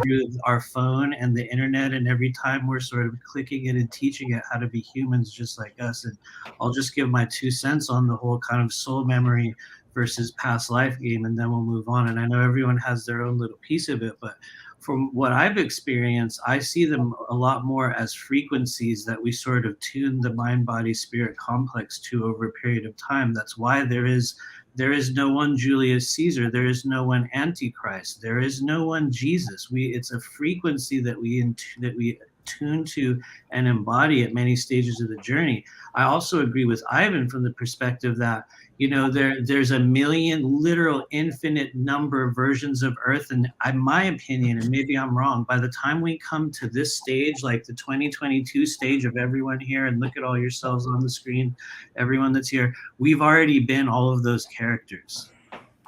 through our phone and the internet, and every time we're sort of clicking it and teaching it how to be humans just like us. And I'll just give my 2 cents on the whole kind of soul memory versus past life game, and then we'll move on. And I know everyone has their own little piece of it, but from what I've experienced, I see them a lot more as frequencies that we sort of tune the mind, body, spirit complex to over a period of time. That's why there is no one Julius Caesar. There is no one Antichrist. There is no one Jesus. It's a frequency that we tune to and embody at many stages of the journey. I also agree with Ivan from the perspective that, you know, there's a million literal infinite number versions of Earth. And in my opinion, and maybe I'm wrong, by the time we come to this stage, like the 2022 stage of everyone here, and look at all yourselves on the screen, everyone that's here, we've already been all of those characters.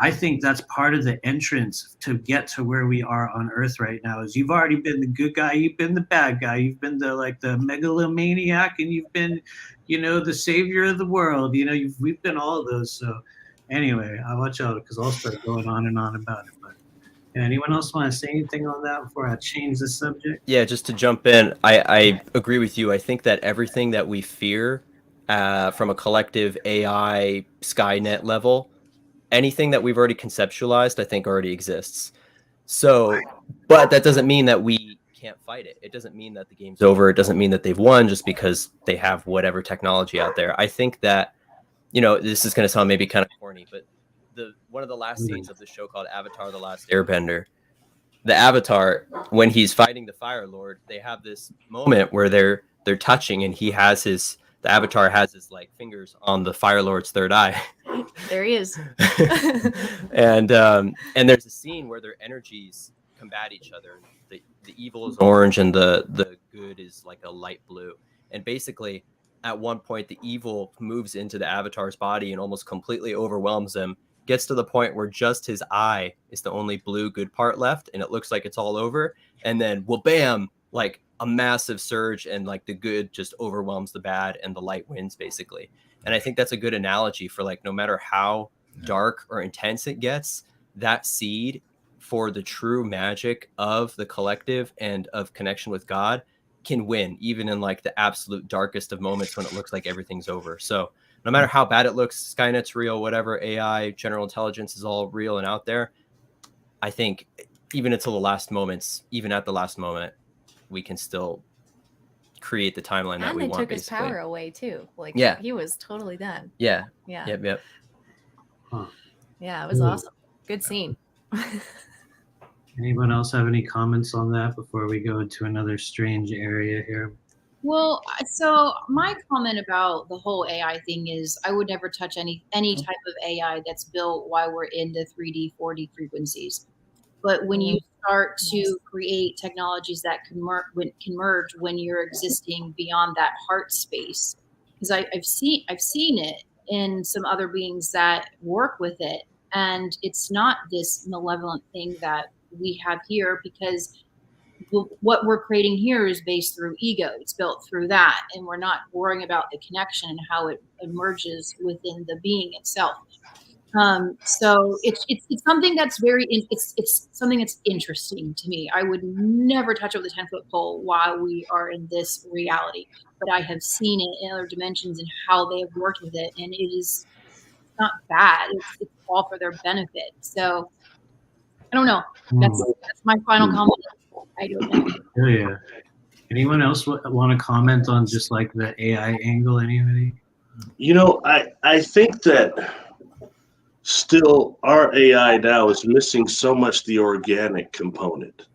I think that's part of the entrance to get to where we are on Earth right now. Is you've already been the good guy, you've been the bad guy, you've been the megalomaniac, and you've been, you know, the savior of the world. You know, we've been all of those. So anyway, I watch out because I'll start going on and on about it. But anyone else want to say anything on that before I change the subject? Yeah, just to jump in, I agree with you. I think that everything that we fear from a collective AI Skynet level, anything that we've already conceptualized, I think already exists. So, but that doesn't mean that we can't fight it. It doesn't mean that the game's over. It doesn't mean that they've won just because they have whatever technology out there. I think that, you know, this is going to sound maybe kind of corny, but one of the last scenes of the show called Avatar: The Last Airbender, the Avatar, when he's fighting the Fire Lord, they have this moment where they're touching, and the Avatar has his like fingers on the Fire Lord's third eye. There he is. And there's a scene where their energies combat each other. The evil is orange and the good is like a light blue. And basically, at one point, the evil moves into the Avatar's body and almost completely overwhelms him. Gets to the point where just his eye is the only blue good part left, and it looks like it's all over. And then, well, bam, like a massive surge, and like the good just overwhelms the bad, and the light wins, basically. And I think that's a good analogy for like, no matter how dark or intense it gets, that seed for the true magic of the collective and of connection with God can win, even in like the absolute darkest of moments when it looks like everything's over. So no matter how bad it looks, Skynet's real, whatever, AI, general intelligence is all real and out there. I think even until the last moments, even at the last moment, we can still create the timeline that we want. And they took basically. his power away too. Like, yeah, he was totally done. Yeah. Yeah. Yep. Huh. Yeah, it was awesome. Good scene. Anyone else have any comments on that before we go into another strange area here? Well, so my comment about the whole AI thing is I would never touch any type of AI that's built while we're in the 3D, 4D frequencies. But when you start to create technologies that can merge when you're existing beyond that heart space, because I've seen it in some other beings that work with it, and it's not this malevolent thing that we have here, because what we're creating here is based through ego. It's built through that, and we're not worrying about the connection and how it emerges within the being itself. So it's something that's it's something that's interesting to me. I would never touch it with a 10-foot pole while we are in this reality, but I have seen it in other dimensions and how they have worked with it, and it is not bad. It's all for their benefit. So I don't know. That's my final comment. I don't know. Yeah. Anyone else want to comment on just like the AI angle? Anybody? You know, I think that still our AI now is missing so much the organic component.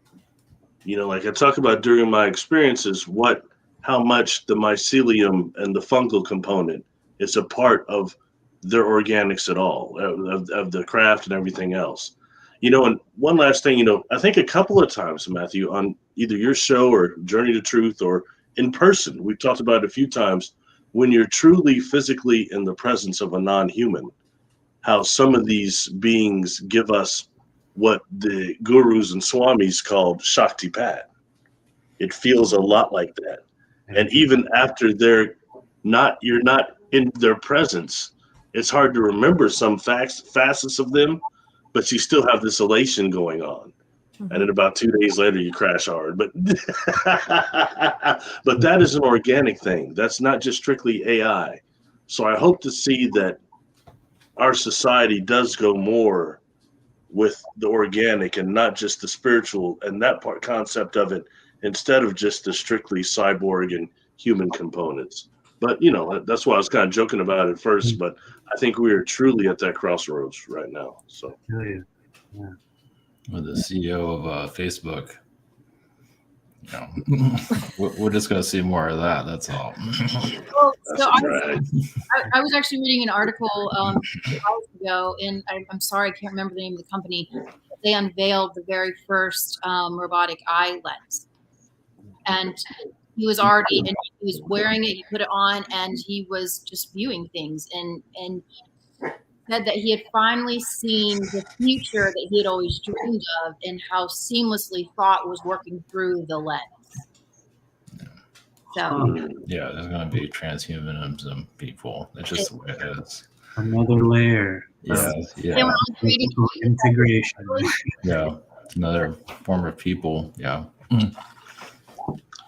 You know, like I talk about during my experiences, how much the mycelium and the fungal component is a part of their organics at all, of the craft and everything else. You know, and one last thing, you know, I think a couple of times, Matthew, on either your show or Journey to Truth or in person, we've talked about it a few times, when you're truly physically in the presence of a non-human, how some of these beings give us what the gurus and swamis called Shaktipat. It feels a lot like that. And even after you're not in their presence, it's hard to remember some facets of them, but you still have this elation going on. And then about 2 days later, you crash hard. But but that is an organic thing. That's not just strictly AI. So I hope to see that our society does go more with the organic and not just the spiritual and that concept of it, instead of just the strictly cyborg and human components. But, that's why I was kind of joking about it first, but I think we are truly at that crossroads right now. So, Yeah. With the CEO of Facebook, we're just going to see more of that. That's all. Well, so I was actually reading an article a few hours ago, and I'm sorry, I can't remember the name of the company. They unveiled the very first robotic eye lens. And he was wearing it, he put it on, and he was just viewing things and said that he had finally seen the future that he had always dreamed of and how seamlessly thought was working through the lens. So yeah, there's going to be transhumanism, people. That's just the way it is. Another layer. Yeah. Then when I was reading Integration. Yeah, it's another form of people. Yeah.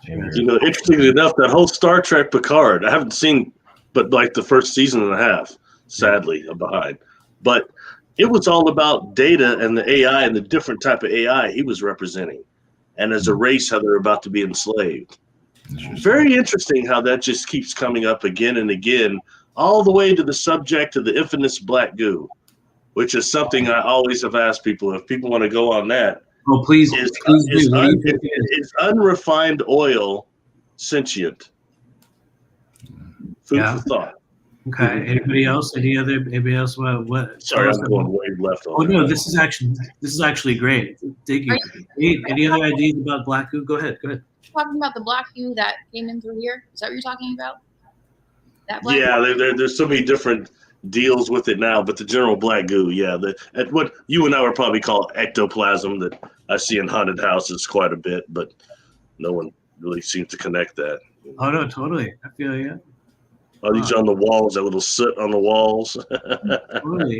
Interestingly enough, that whole Star Trek Picard, I haven't seen but like the first season and a half. Sadly, I'm behind. But it was all about data and the AI and the different type of AI he was representing. And as a race, how they're about to be enslaved. Very interesting how that just keeps coming up again and again, all the way to the subject of the infamous black goo, which is something I always have asked people. If people want to go on that. Oh, please do. Is unrefined oil sentient? Food for thought. Okay. Anybody else? Anybody else? What? Sorry, I'm going way left. Oh no, this is actually great. Thank you. Any other ideas about black goo? Go ahead. Talking about the black goo that came in through here. Is that what you're talking about? There's so many different deals with it now, but the general black goo, what you and I would probably call ectoplasm, that I see in haunted houses quite a bit, but no one really seems to connect that. Oh no, totally. I feel you. Are these on the walls? That little soot on the walls? Totally.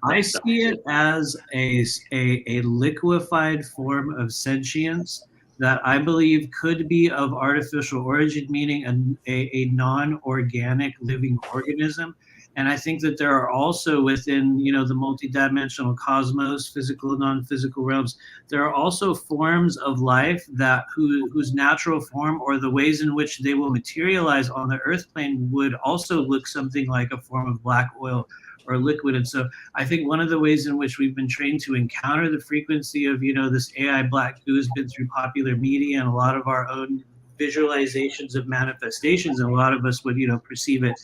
I see it as a liquefied form of sentience that I believe could be of artificial origin, meaning a non-organic living organism. And I think that there are also within, the multidimensional cosmos, physical and non-physical realms, there are also forms of life that whose natural form or the ways in which they will materialize on the earth plane would also look something like a form of black oil or liquid. And so I think one of the ways in which we've been trained to encounter the frequency of, this AI black goo has been through popular media and a lot of our own visualizations of manifestations. And a lot of us would, perceive it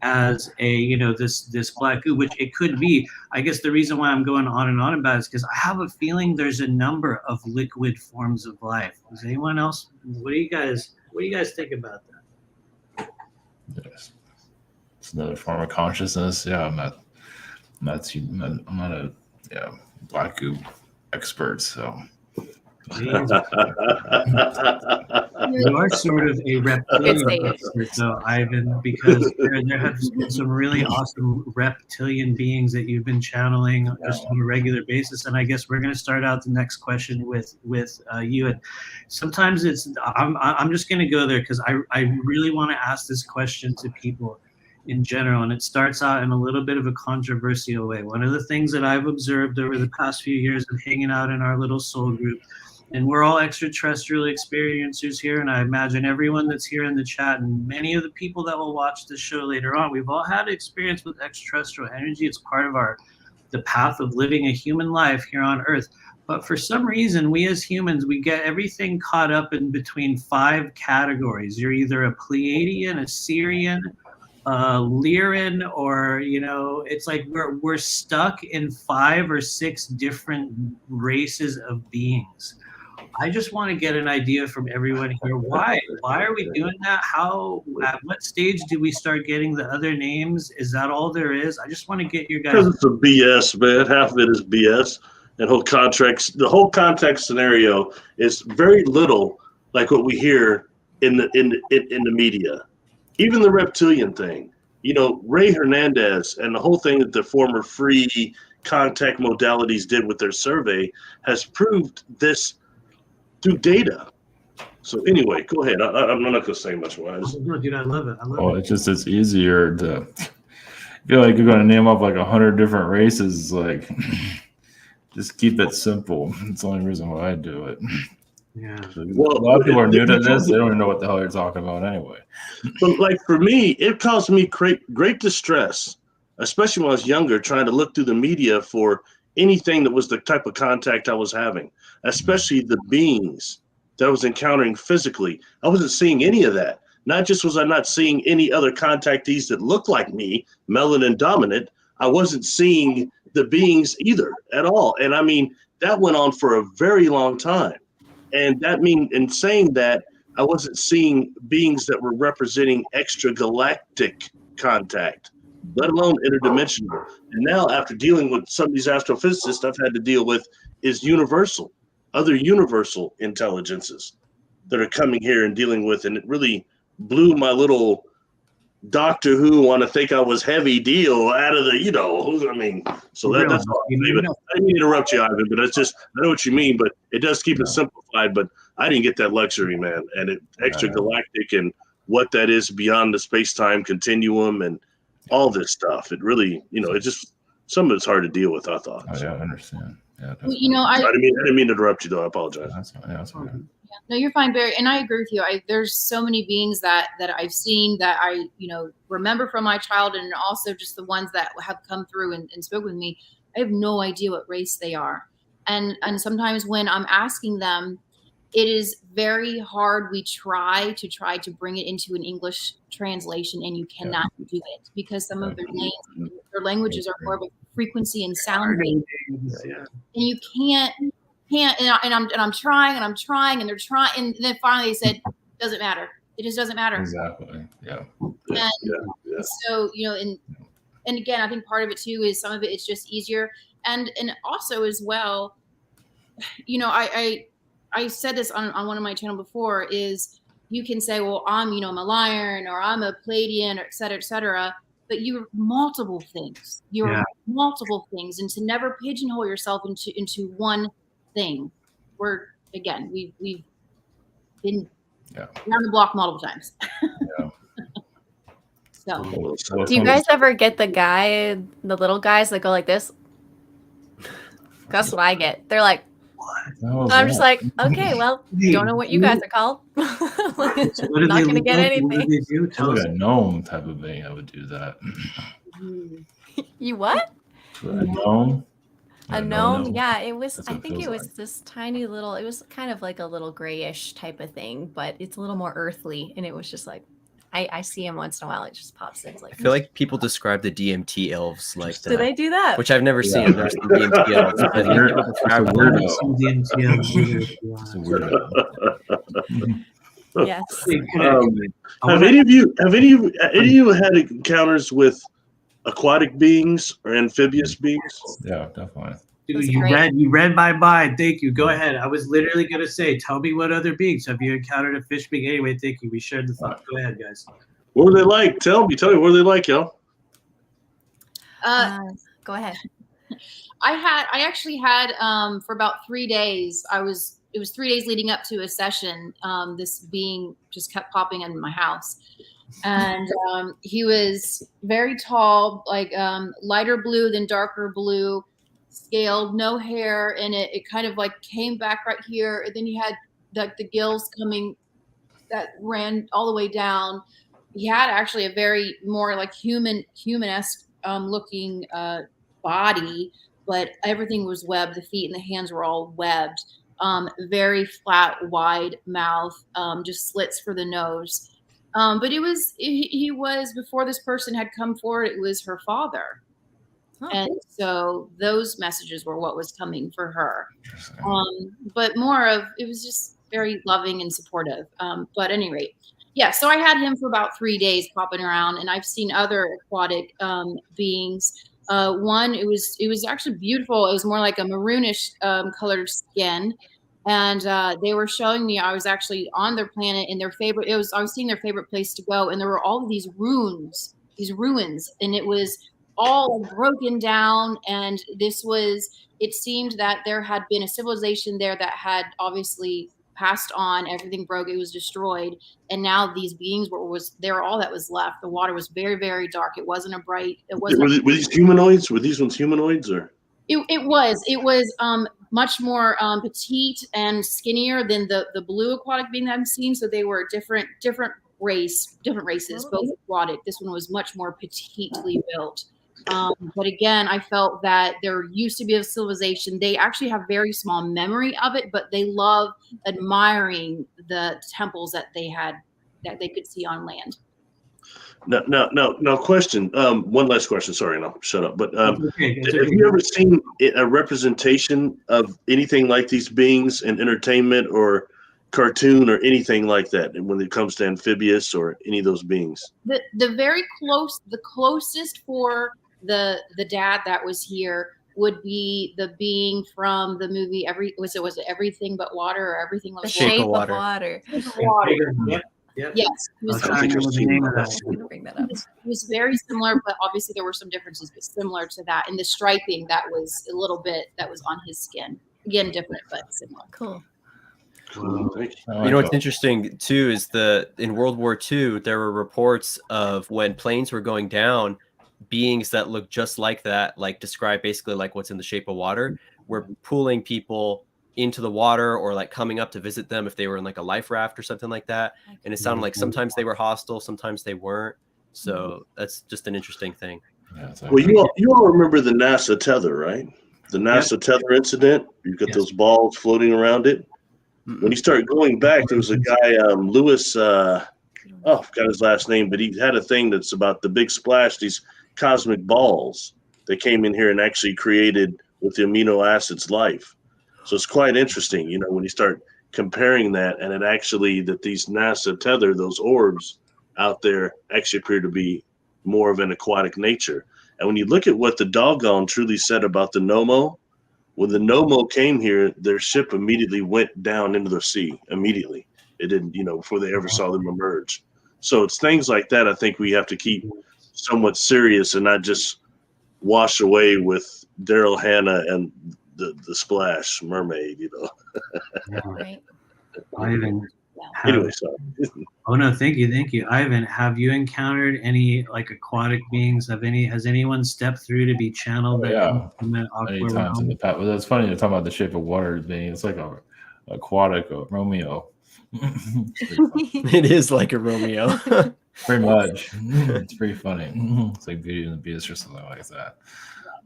as this black goo, which it could be. I guess the reason why I'm going on and on about it is because I have a feeling there's a number of liquid forms of life. Does anyone else? What do you guys think about that? Yes. It's another form of consciousness. Yeah, I'm not a black goo expert, so. You are sort of a reptilian expert, though, Ivan, because there have been some really awesome reptilian beings that you've been channeling just on a regular basis. And I guess we're going to start out the next question with you. And sometimes I'm just going to go there because I really want to ask this question to people in general, and it starts out in a little bit of a controversial way. One of the things that I've observed over the past few years of hanging out in our little soul group, and we're all extraterrestrial experiencers here, and I imagine everyone that's here in the chat and many of the people that will watch this show later on, we've all had experience with extraterrestrial energy. It's part of the path of living a human life here on Earth. But for some reason, we as humans, we get everything caught up in between 5 categories. You're either a Pleiadian, a Sirian, Lyran, or it's like we're stuck in 5 or 6 different races of beings. I just want to get an idea from everyone here. Why are we doing that? At what stage do we start getting the other names? Is that all there is? I just want to get your guys. Because it's a BS, man. Half of it is BS. And the whole context scenario is very little like what we hear in the media, even the reptilian thing. You know, Ray Hernandez and the whole thing that the former free contact modalities did with their survey has proved this through data. So anyway, go ahead. I'm not going to say much more. No, dude, I love it. I love it. It's easier to feel like you're going to name off like 100 different races. Like, just keep it simple. It's the only reason why I do it. Yeah. Well, a lot of people are new to this. They don't even know what the hell you're talking about anyway. But like for me, it caused me great distress, especially when I was younger, trying to look through the media for anything that was the type of contact I was having, especially the beings that I was encountering physically. I wasn't seeing any of that. Not just was I not seeing any other contactees that looked like me, melanin dominant, I wasn't seeing the beings either at all. And I mean, that went on for a very long time. And that mean, in saying that, I wasn't seeing beings that were representing extragalactic contact, let alone interdimensional. And now, after dealing with some of these astrophysicists I've had to deal with, is other universal intelligences that are coming here and dealing with. And it really blew my little Doctor Who want to think I was heavy deal out of the, so that's all. I didn't mean to interrupt you, Ivan, but it's just, I know what you mean, but it does keep it simplified, but I didn't get that luxury, man. And extra galactic and what that is beyond the space-time continuum and all this stuff. It really, it just, some of it's hard to deal with, I thought. Oh, yeah, I understand. Yeah, I didn't mean to interrupt you, though. I apologize. That's fine. No, you're fine, Barry. And I agree with you. There's so many beings that I've seen that I, remember from my childhood, and also just the ones that have come through and spoke with me. I have no idea what race they are. And sometimes when I'm asking them, it is very hard. We try to bring it into an English translation, and you cannot do it because some of their languages are more of a frequency and sound based. And you can't, and I'm trying, and they're trying, and then finally they said, it doesn't matter. It just doesn't matter. Exactly. Yeah. And so, and again, I think part of it too is some of it is just easier. And also as well, I said this on one of my channel before, is you can say, well, I'm a Lion, or I'm a Pleiadian, or et cetera, but you're multiple things. You're multiple things, and to never pigeonhole yourself into one thing. We've been around the block multiple times. So do you guys ever get the little guys that go like this? That's what I get. They're like, what? I'm just like, okay, well, don't know what you guys are called. Not gonna get anything. It's like a gnome type of being. I would do that. You what? A gnome. A gnome, yeah. It was. I think it was this tiny little. It was kind of like a little grayish type of thing, but it's a little more earthly. And it was just like, I see him once in a while. It just pops in. Like, I feel like people describe the DMT elves like that. Do they do that? Which I've never seen. I've never seen DMT elves. But people describe It's a weirdo. Yes. Have any of you had encounters with aquatic beings or amphibious beings? Yeah, definitely. Dude, you read my mind. Thank you. Go ahead. I was literally going to say, tell me what other beings. Have you encountered a fish being? Anyway, thank you. We shared the thought. Go ahead, guys. What were they like? Tell me what were they like, y'all? Go ahead. I actually had for about 3 days. It was 3 days leading up to a session. This being just kept popping in my house. And he was very tall, like lighter blue than darker blue, scaled, no hair, and it kind of like came back right here. And then he had like the gills coming that ran all the way down. He had actually a very more like human-esque looking body, but everything was webbed. The feet and the hands were all webbed. Very flat, wide mouth, just slits for the nose. But he was, before this person had come forward, it was her father. Oh. And so those messages were what was coming for her. But it was just very loving and supportive. But at any rate, so I had him for about 3 days popping around, and I've seen other aquatic beings. One, it was actually beautiful. It was more like a maroonish colored skin. And they were showing me, I was actually on their planet, and I was seeing their favorite place to go, and there were all of these ruins, and it was all broken down. And it seemed that there had been a civilization there that had obviously passed on. Everything broke, it was destroyed, and now these beings they were all that was left. The water was very, very dark. It wasn't a bright. It wasn't. Were these humanoids? Were these ones humanoids or? It was much more petite and skinnier than the blue aquatic being that I've seen. So they were different races, both aquatic. This one was much more petitely built. But again, I felt that there used to be a civilization. They actually have very small memory of it, but they love admiring the temples that they could see on land. No. Question. One last question. Sorry, and I'll shut up. But have you ever seen a representation of anything like these beings in entertainment or cartoon or anything like that when it comes to Amphibious or any of those beings? The closest for the dad that was here would be the being from the movie was it Everything But Water or Everything Like The Shape of Water. Yep. Yes, he was Bring that up. It was very similar, but obviously there were some differences, but similar to that. And the striping that was a little bit that was on his skin. Again, different, but similar. Cool. Thank you. You know what's interesting too is in World War II there were reports of when planes were going down, beings that looked just like that, like described basically like what's in The Shape of Water, were pulling people into the water or like coming up to visit them if they were in like a life raft or something like that. And it sounded like sometimes they were hostile, sometimes they weren't. So that's just an interesting thing. Yeah, well, you all remember the NASA tether, right? The NASA tether incident. You got those balls floating around it. When you start going back, there was a guy, Lewis. I forgot his last name, but he had a thing that's about the big splash. These cosmic balls that came in here and actually created with the amino acids life. So it's quite interesting, when you start comparing that, and that these NASA tether, those orbs out there actually appear to be more of an aquatic nature. And when you look at what the doggone truly said about the Nomo, when the Nomo came here, their ship immediately went down into the sea immediately. It didn't, before they ever saw them emerge. So it's things like that I think we have to keep somewhat serious and not just wash away with Daryl Hannah and the splash mermaid, Right. Ivan. Anyway, sorry. Oh no, thank you, Ivan. Have you encountered any like aquatic beings? Has anyone stepped through to be channeled? Many times in the past. But that's funny to talk about The Shape of Water being. It's like a aquatic Romeo. It is like a Romeo. Pretty much. It's pretty funny. It's like Beauty and the Beast or something like that.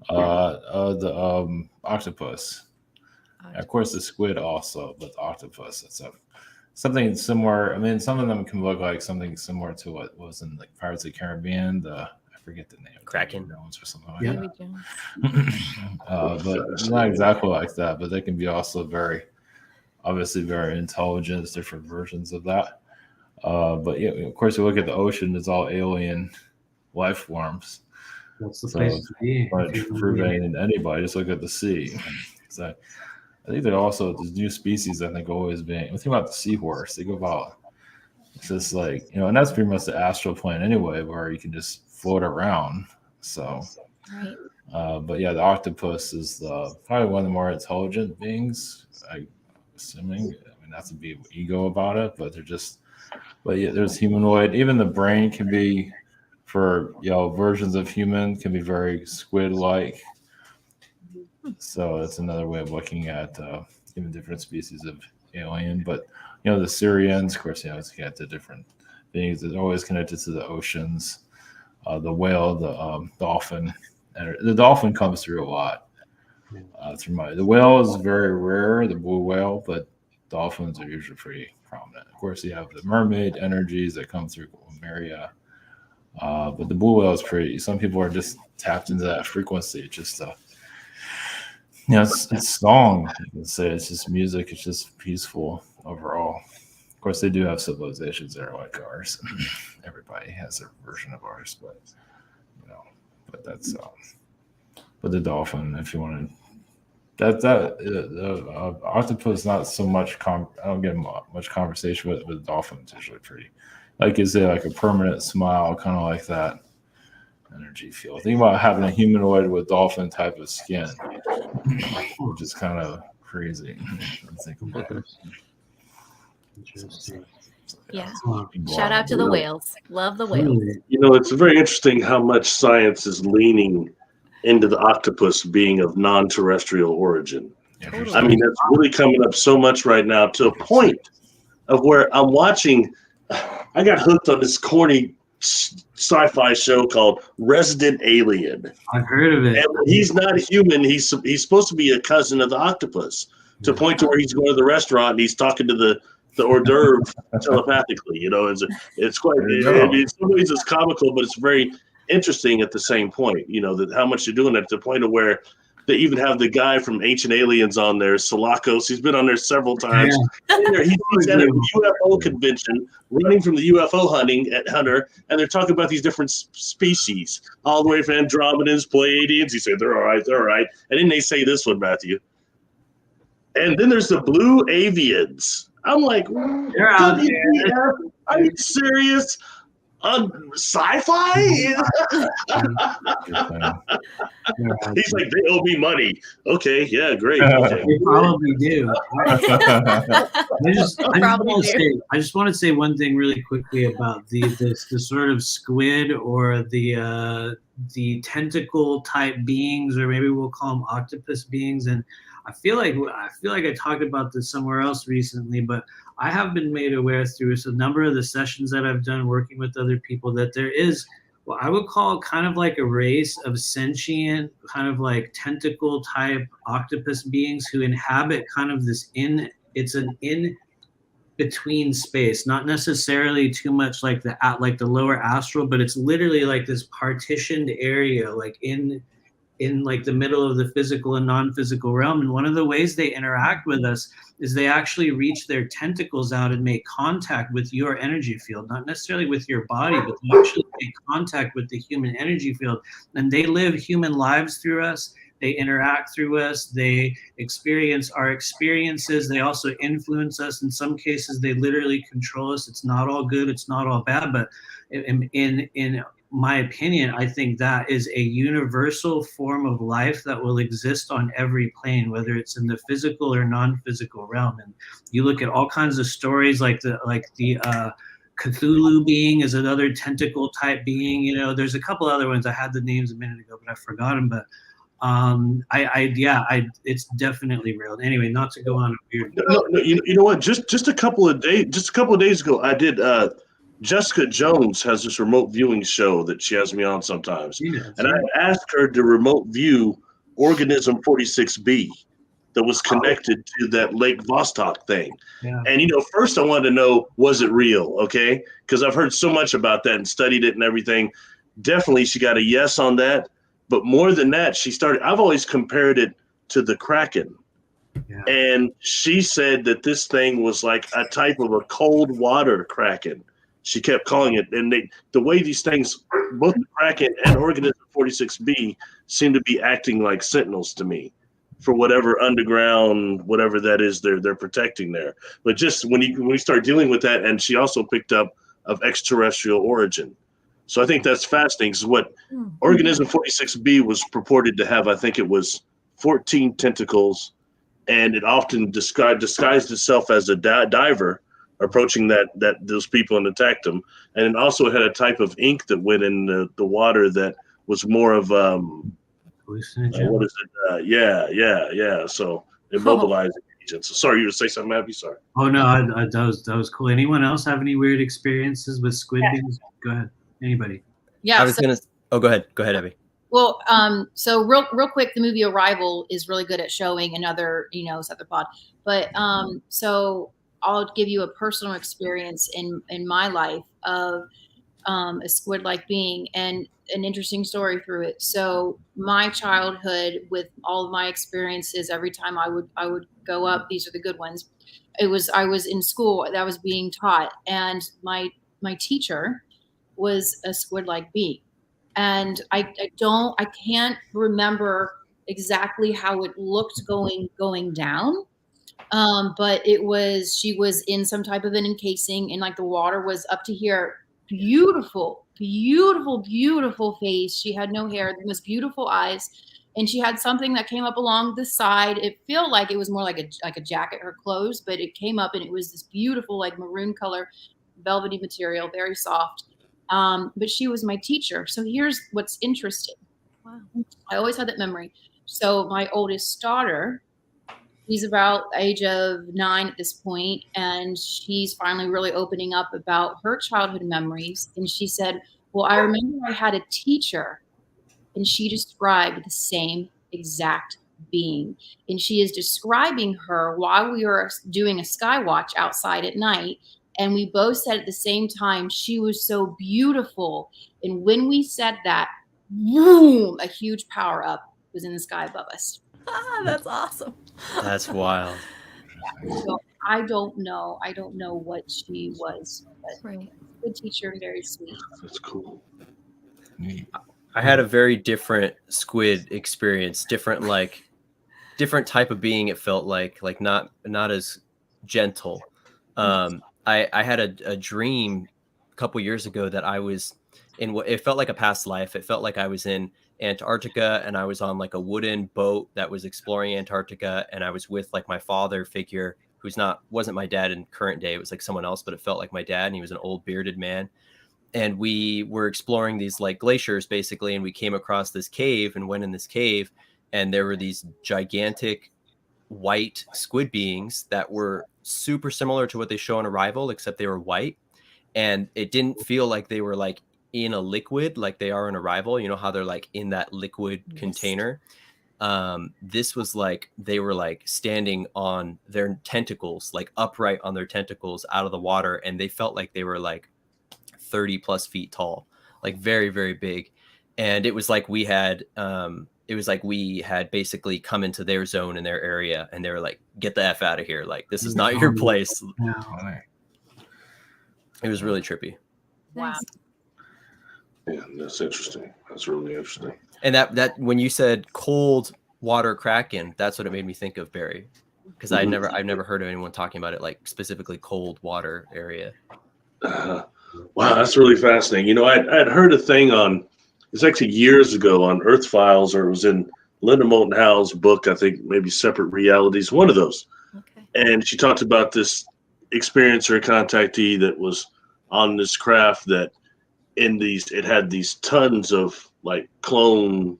The octopus. Of course, the squid also, but the octopus. It's something similar. I mean, some of them can look like something similar to what was in like Pirates of the Caribbean. I forget the name. Kraken Jones or something like that. But it's not exactly like that. But they can be also obviously very intelligent. There's different versions of that. But yeah, of course, you look at the ocean. It's all alien life forms. That's the place to be. Proving anybody, just look at the sea. So I think there also there's new species. I think always being. Think about the seahorse. Think about it's just like and that's pretty much the astral plane anyway, where you can just float around. So, right. But yeah, the octopus is probably one of the more intelligent beings. I'm assuming. I mean, not to be ego about it, but but yeah, there's humanoid. Even the brain can be. For versions of human can be very squid-like, so that's another way of looking at even different species of alien. But the Syrians, of course, it's got the different things. It's always connected to the oceans. The whale, the dolphin, and the dolphin comes through a lot. The whale is very rare, the blue whale, but dolphins are usually pretty prominent. Of course, you have the mermaid energies that come through Maria. But the blue whale is pretty. Some people are just tapped into that frequency. It's just it's song. You can say it's just music. It's just peaceful overall. Of course, they do have civilizations that are like ours. Everybody has their version of ours, but that's. But the dolphin, if you want to octopus not so much. I don't get much conversation with dolphins. Usually pretty, like is it like a permanent smile, kind of like that energy field. Think about having a humanoid with dolphin type of skin, which is kind of crazy. I think about it. Interesting. Yeah. Shout out to the whales. Love the whales. You know, it's very interesting how much science is leaning into the octopus being of non-terrestrial origin. Totally. I mean, it's really coming up so much right now to a point of where I'm watching. I got hooked on this corny sci-fi show called Resident Alien. I've heard of it. And he's not a human. He's supposed to be a cousin of the octopus, to a point to where he's going to the restaurant and he's talking to the hors d'oeuvre telepathically. You know, it's quite. In some ways it's comical, but it's very interesting at the same point. You know, that how much you're doing it to the point of where they even have the guy from Ancient Aliens on there, Salakos. He's been on there several times. Yeah. He's at a UFO convention, running from the UFO hunter, and they're talking about these different species, all the way from Andromedans, Pleiadians. He said, they're all right. And then they say this one, Matthew. And then there's the blue avians. I'm like, They're out there. Are you serious? Sci-fi? He's like, they owe me money. Okay, yeah, great. Okay. They probably do. I just want to say one thing really quickly about the sort of squid or the tentacle type beings, or maybe we'll call them octopus beings. And I feel like I talked about this somewhere else recently, but I have been made aware through a number of the sessions that I've done working with other people that there is what I would call kind of like a race of sentient, kind of like tentacle type octopus beings who inhabit kind of this in between space, not necessarily too much like the lower astral, but it's literally like this partitioned area, like in like the middle of the physical and non-physical realm. And one of the ways they interact with us is they actually reach their tentacles out and make contact with your energy field, not necessarily with your body, but they actually make contact with the human energy field. And they live human lives through us. They interact through us. They experience our experiences. They also influence us. In some cases, they literally control us. It's not all good. It's not all bad. But in my opinion, I think that is a universal form of life that will exist on every plane, whether it's in the physical or non-physical realm. And you look at all kinds of stories like the Cthulhu being is another tentacle type being. You know, there's a couple other ones. I had the names a minute ago, but I forgot them. But it's definitely real. Anyway, not to go on a weird. No, you know what? Just a couple of days ago, I did. Jessica Jones has this remote viewing show that she has me on sometimes. And I asked her to remote view Organism 46B that was connected to that Lake Vostok thing. Yeah. And, first I wanted to know, was it real? Okay. Because I've heard so much about that and studied it and everything. Definitely she got a yes on that. But more than that, I've always compared it to the Kraken. Yeah. And she said that this thing was like a type of a cold water Kraken. She kept calling it, and the way these things, both the Kraken and Organism 46B, seem to be acting like sentinels to me, for whatever underground, whatever that is, they're protecting there. But just when you start dealing with that, and she also picked up of extraterrestrial origin, so I think that's fascinating. Because what Organism 46B was purported to have, I think it was 14 tentacles, and it often disguised itself as a diver, approaching those people and attacked them. And it also had a type of ink that went in the water that was more of what is it? Yeah. So immobilizing agents. So sorry, you were to say something, Abby? Sorry. Oh no, that was cool. Anyone else have any weird experiences with squid beings? Go ahead. Anybody? Yeah. Go ahead. Go ahead, Abby. Well, so real quick, the movie Arrival is really good at showing another, cephalopod. But so I'll give you a personal experience in my life of a squid-like being, and an interesting story through it. So my childhood, with all of my experiences, every time I would go up, these are the good ones. I was in school that was being taught, and my teacher was a squid-like being, and I can't remember exactly how it looked going down. But she was in some type of an encasing, and like the water was up to here. Beautiful, beautiful, beautiful face. She had no hair, the most beautiful eyes, and she had something that came up along the side. It felt like it was more like a jacket, her clothes, but it came up and it was this beautiful, like maroon color, velvety material, very soft. But she was my teacher. So here's what's interesting. Wow. I always had that memory. So my oldest daughter, she's about the age of 9 at this point, and she's finally really opening up about her childhood memories. And she said, well, I remember I had a teacher, and she described the same exact being. And she is describing her while we were doing a sky watch outside at night. And we both said at the same time, she was so beautiful. And when we said that, boom, a huge power up was in the sky above us. That's awesome. That's wild. So I don't know what she was, but Right. good teacher and very sweet. That's cool. I had a very different squid experience, different type of being. It felt like not as gentle. I had a dream a couple years ago that I was in what it felt like a past life. It felt like I was in Antarctica and I was on like a wooden boat that was exploring Antarctica, and I was with like my father figure who's wasn't my dad in current day. It was like someone else, but it felt like my dad, and he was an old bearded man. And we were exploring these like glaciers basically, and we came across this cave and went in this cave, and there were these gigantic white squid beings that were super similar to what they show on Arrival, except they were white, and it didn't feel like they were like in a liquid like they are in Arrival. You know how they're like in that liquid container. This was like they were like standing on their tentacles, like upright on their tentacles out of the water, and they felt like they were like 30 plus feet tall, like very, very big. And it was like we had basically come into their zone in their area, and they were like, get the F out of here, like this is not your place. It was really trippy. Wow. Yeah, that's interesting. That's really interesting. And that when you said cold water kraken, that's what it made me think of, Barry, because I've never heard of anyone talking about it like specifically cold water area. Wow, that's really fascinating. You know, I'd heard a thing it's actually years ago on Earth Files, or it was in Linda Moulton Howe's book, I think maybe Separate Realities, one of those. Okay. And she talked about this experiencer contactee that was on this craft that it had these tons of like clone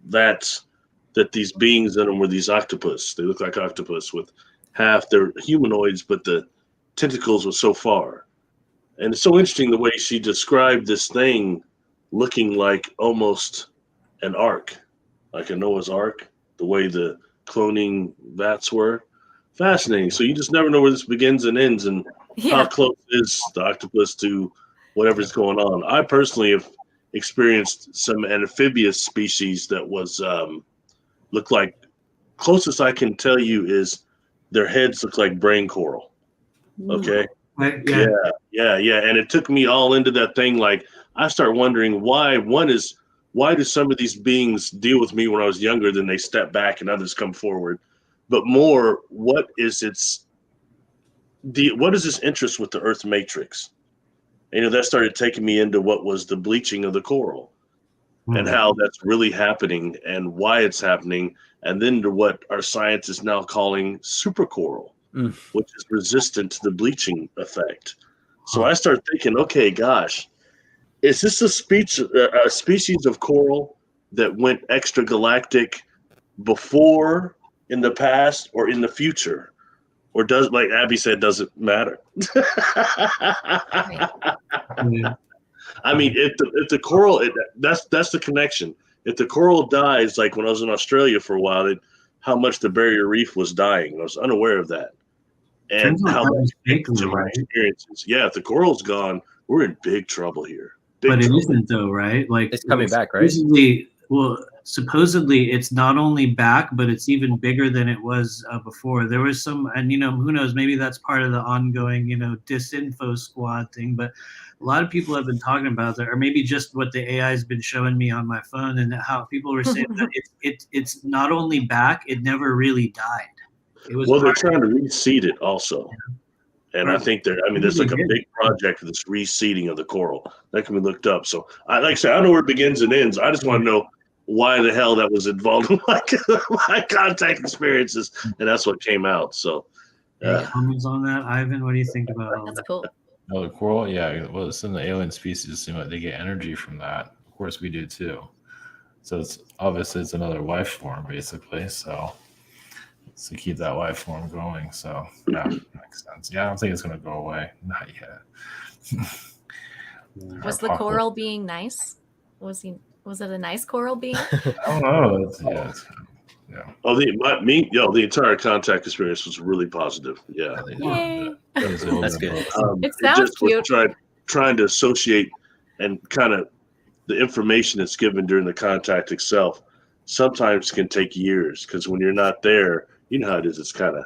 vats that these beings in them were these octopus. They look like octopus with half they're humanoids, but the tentacles were so far. And it's so interesting the way she described this thing looking like almost an ark, like a Noah's Ark, the way the cloning vats were. Fascinating. So you just never know where this begins and ends, and how close is the octopus to whatever's going on. I personally have experienced some amphibious species that was look like, closest I can tell you is their heads look like brain coral. Okay. Yeah. And it took me all into that thing. Like I start wondering why do some of these beings deal with me when I was younger, then they step back and others come forward? But more, what is this interest with the Earth matrix? You know, that started taking me into what was the bleaching of the coral and how that's really happening and why it's happening. And then to what our science is now calling supercoral, which is resistant to the bleaching effect. So I start thinking, okay, gosh, is this a species of coral that went extragalactic before, in the past, or in the future? Or does, like Abby said, does it matter? I mean, if the coral, that's the connection. If the coral dies, like when I was in Australia for a while, how much the barrier reef was dying. I was unaware of that. And how much experiences. Yeah, if the coral's gone, we're in big trouble here. But it isn't though, right? Like it's coming back, right? Usually, well, supposedly it's not only back, but it's even bigger than it was before. There was some, and who knows, maybe that's part of the ongoing, disinfo squad thing, but a lot of people have been talking about that, or maybe just what the AI has been showing me on my phone, and how people were saying that it's not only back, it never really died. It was they're trying to reseed it also. And I think there's like a big project for this reseeding of the coral that can be looked up. So like I said, I don't know where it begins and ends. I just want to know why the hell that was involved in my contact experiences. And that's what came out. So any comments on that, Ivan? What do you think about all That's that? cool. Oh, the coral, yeah. Well, some of the alien species seem like they get energy from that. Of course, we do too. So it's obviously it's another life form, basically. So it's to keep that life form going. So yeah, makes sense. Yeah, I don't think it's going to go away. Not yet. Was the coral being nice? Was it a nice coral being? I don't know. Yeah. Oh, the entire contact experience was really positive. Yeah. Yay. That's good. It sounds cute. Trying to associate and kind of the information that's given during the contact itself sometimes can take years, because when you're not there, you know how it is. It's kind of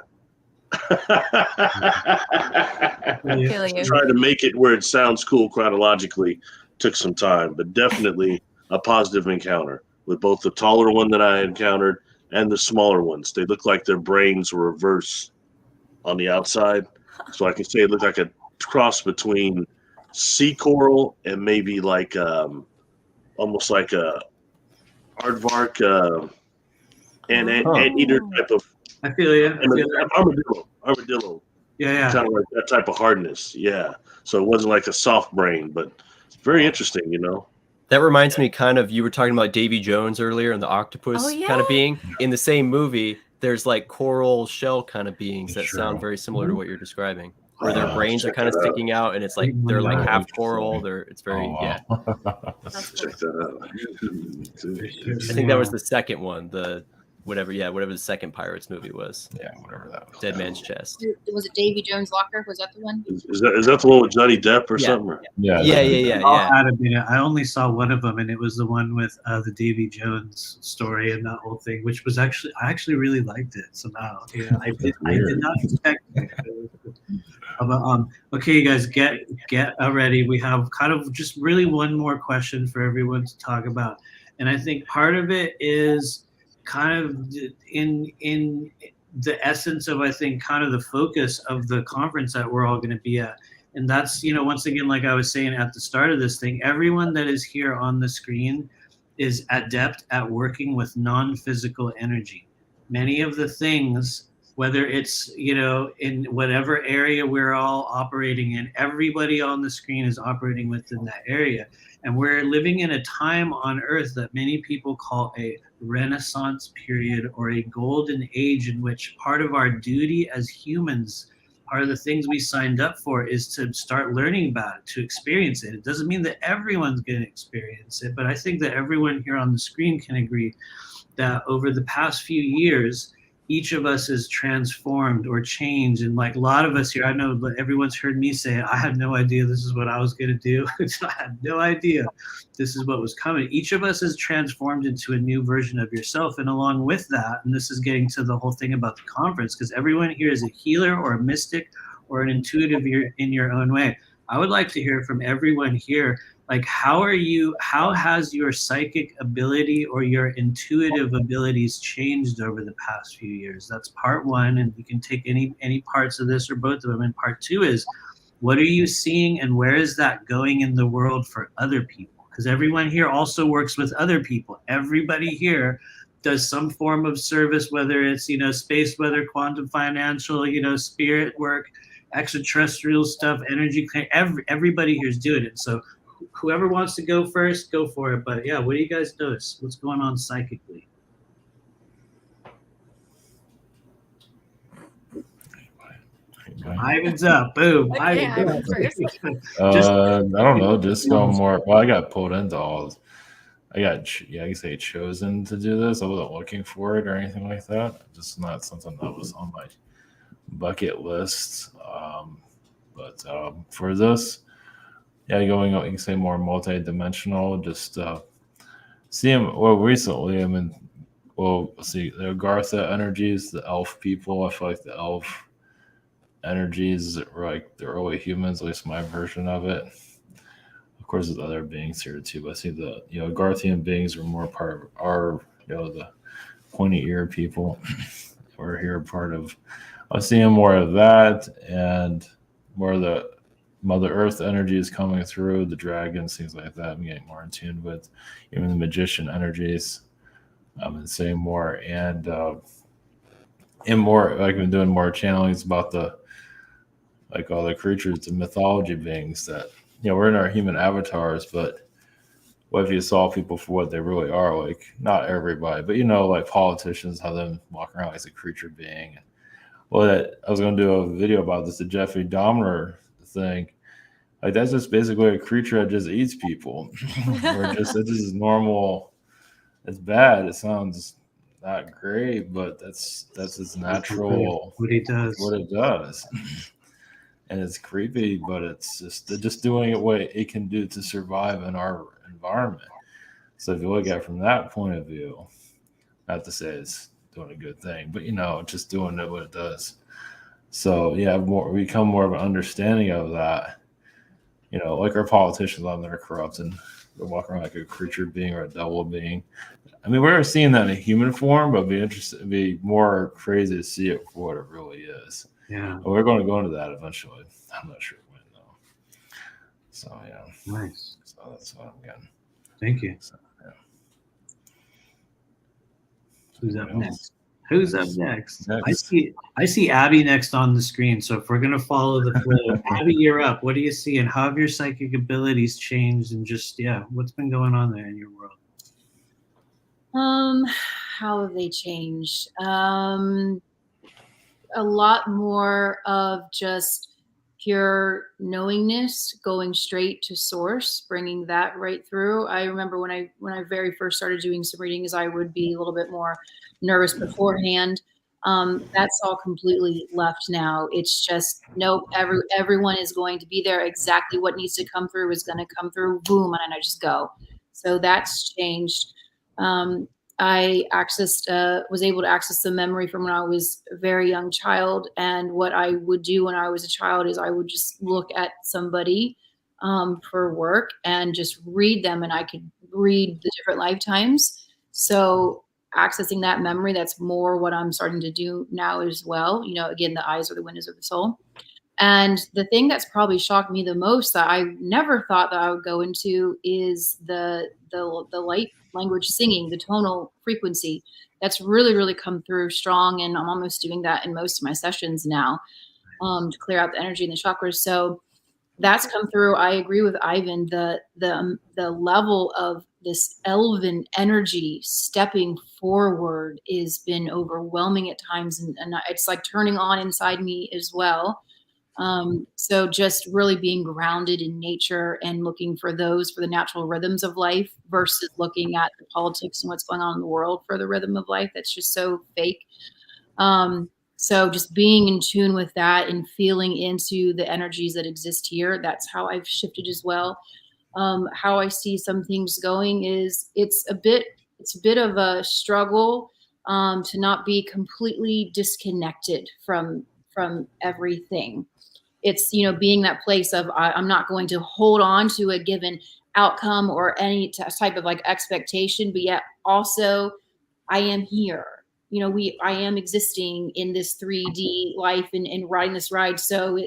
trying to make it where it sounds cool chronologically took some time, but definitely a positive encounter with both the taller one that I encountered and the smaller ones. They look like their brains were reversed on the outside. So I can say it looked like a cross between sea coral and maybe like almost like a aardvark anteater type of. I feel you. Armadillo. Yeah. Kind of like that type of hardness. Yeah. So it wasn't like a soft brain, but very interesting, That reminds me kind of, you were talking about Davy Jones earlier and the octopus kind of being. In the same movie, there's like coral shell kind of beings that sound very similar to what you're describing. Where their brains are kind of sticking out, and it's like they're like half coral. It's very Check that out. I think that was the second one, whatever the second Pirates movie was. Yeah, whatever that was. Dead Man's Chest. Was it Davy Jones' Locker? Was that the one? Is that the one with Johnny Depp or something? Yeah. I only saw one of them, and it was the one with the Davy Jones story and that whole thing, which was I actually really liked it somehow. Yeah, I did not expect it. Okay, you guys, get ready. We have kind of just really one more question for everyone to talk about, and I think part of it is kind of in the essence of, I think, kind of the focus of the conference that we're all going to be at. And that's, once again, like I was saying at the start of this thing, everyone that is here on the screen is adept at working with non-physical energy. Many of the things, whether it's, in whatever area we're all operating in, everybody on the screen is operating within that area. And we're living in a time on Earth that many people call a Renaissance period or a golden age, in which part of our duty as humans, part of the things we signed up for, is to start learning about it, to experience it. It doesn't mean that everyone's going to experience it, but I think that everyone here on the screen can agree that over the past few years, each of us is transformed or changed. And like a lot of us here, I know everyone's heard me say, I had no idea this is what I was going to do. I had no idea this is what was coming. Each of us is transformed into a new version of yourself. And along with that, and this is getting to the whole thing about the conference, because everyone here is a healer or a mystic or an intuitive in your own way. I would like to hear from everyone here, like, how has your psychic ability or your intuitive abilities changed over the past few years? That's part one, and you can take any parts of this or both of them. And part two is, what are you seeing and where is that going in the world for other people? Because everyone here also works with other people. Everybody here does some form of service, whether it's, space weather, quantum financial, spirit work, extraterrestrial stuff, energy. Everybody here is doing it. So whoever wants to go first, go for it. But yeah, what do you guys notice? What's going on psychically? Ivan's up. Boom. Ivan's I don't know. Just go more. Well, I got pulled into all. I can say chosen to do this. I wasn't looking for it or anything like that. Just not something that was on my bucket list. But for this, yeah, you can say more multi-dimensional. Just see him. Well, recently, I mean, well, see the Gartha energies, the elf people. I feel like the elf energies are like the early humans, at least my version of it. Of course, there's other beings here too, but I see the Garthian beings are more part of our the pointy ear people. We're here part of. I'm seeing more of that and more of the Mother Earth energy is coming through, the dragons, things like that. I'm getting more in tune with even the magician energies. And saying more and more like I've been doing more channelings about the like all the creatures, the mythology beings that we're in our human avatars, but what if you saw people for what they really are? Like not everybody, but like politicians, how them walk around as a creature being. Well, I was going to do a video about this, the Jeffrey Dahmer thing. Like that's just basically a creature that just eats people, or it's just normal. It's bad. It sounds not great, but that's its natural what he does. What it does, and it's creepy. But it's just doing it what it can do to survive in our environment. So if you look at it from that point of view, not to say it's doing a good thing, but just doing it what it does. So we become more of an understanding of that. Like our politicians on there are corrupt and they walk around like a creature being or a devil being. I mean, we're seeing that in a human form, but it'd be more crazy to see it for what it really is. Yeah. And we're going to go into that eventually. I'm not sure when though. So Nice. So that's what I'm getting. Thank you. So, Who's up next? Who's up next? Next. I see Abby next on the screen. So if we're gonna follow the flow, Abby, you're up. What do you see, and how have your psychic abilities changed, and just what's been going on there in your world? How have they changed? A lot more of just pure knowingness, going straight to source, bringing that right through. I remember when I very first started doing some readings, I would be a little bit more nervous beforehand. That's all completely left now. It's just nope. Everyone is going to be there. Exactly what needs to come through is going to come through. Boom, and I just go. So that's changed. I was able to access the memory from when I was a very young child. And what I would do when I was a child is I would just look at somebody for work and just read them, and I could read the different lifetimes. So accessing that memory, that's more what I'm starting to do now as well. Again, the eyes are the windows of the soul. And the thing that's probably shocked me the most that I never thought that I would go into is the light language singing, the tonal frequency. That's really, really come through strong. And I'm almost doing that in most of my sessions now to clear out the energy in the chakras. So that's come through. I agree with Ivan. The level of this elven energy stepping forward has been overwhelming at times. And it's like turning on inside me as well. So just really being grounded in nature and looking for the natural rhythms of life versus looking at the politics and what's going on in the world for the rhythm of life. That's just so fake. So just being in tune with that and feeling into the energies that exist here. That's how I've shifted as well. How I see some things going is it's a bit of a struggle to not be completely disconnected from everything. It's, being that place of I'm not going to hold on to a given outcome or any type of like expectation, but yet also I am here. I am existing in this 3D life and riding this ride. So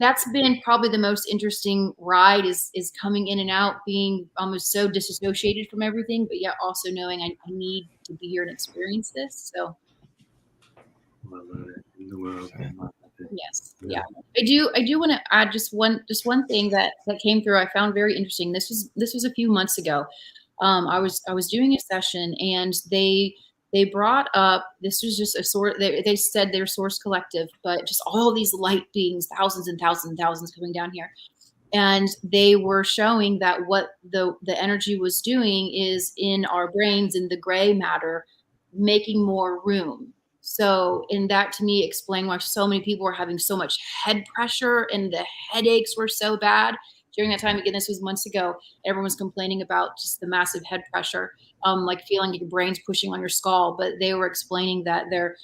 that's been probably the most interesting ride is coming in and out, being almost so disassociated from everything, but yet also knowing I need to be here and experience this. So. In the world. Yes. Yeah. I do want to add just one thing that came through. I found very interesting. This was a few months ago. I was doing a session and they brought up, this was just a sort, they said they're Source Collective, but just all these light beings, thousands and thousands and thousands coming down here. And they were showing that what the energy was doing is in our brains, in the gray matter, making more room. So, and that to me explained why so many people were having so much head pressure and the headaches were so bad. during that time, again, this was months ago, everyone was complaining about just the massive head pressure, like feeling like your brain's pushing on your skull. But they were explaining that they're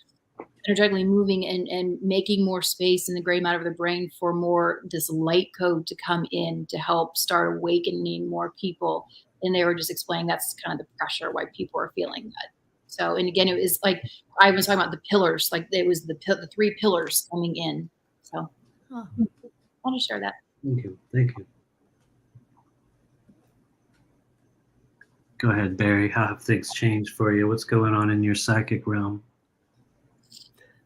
energetically moving and making more space in the gray matter of the brain for more this light code to come in to help start awakening more people. And they were just explaining that's kind of the pressure why people are feeling that. So, and again, it was like I was talking about the pillars, like it was the 3 pillars coming in. So I want to share that. Thank you. Thank you. Go ahead, Barry. How have things changed for you? What's going on in your psychic realm?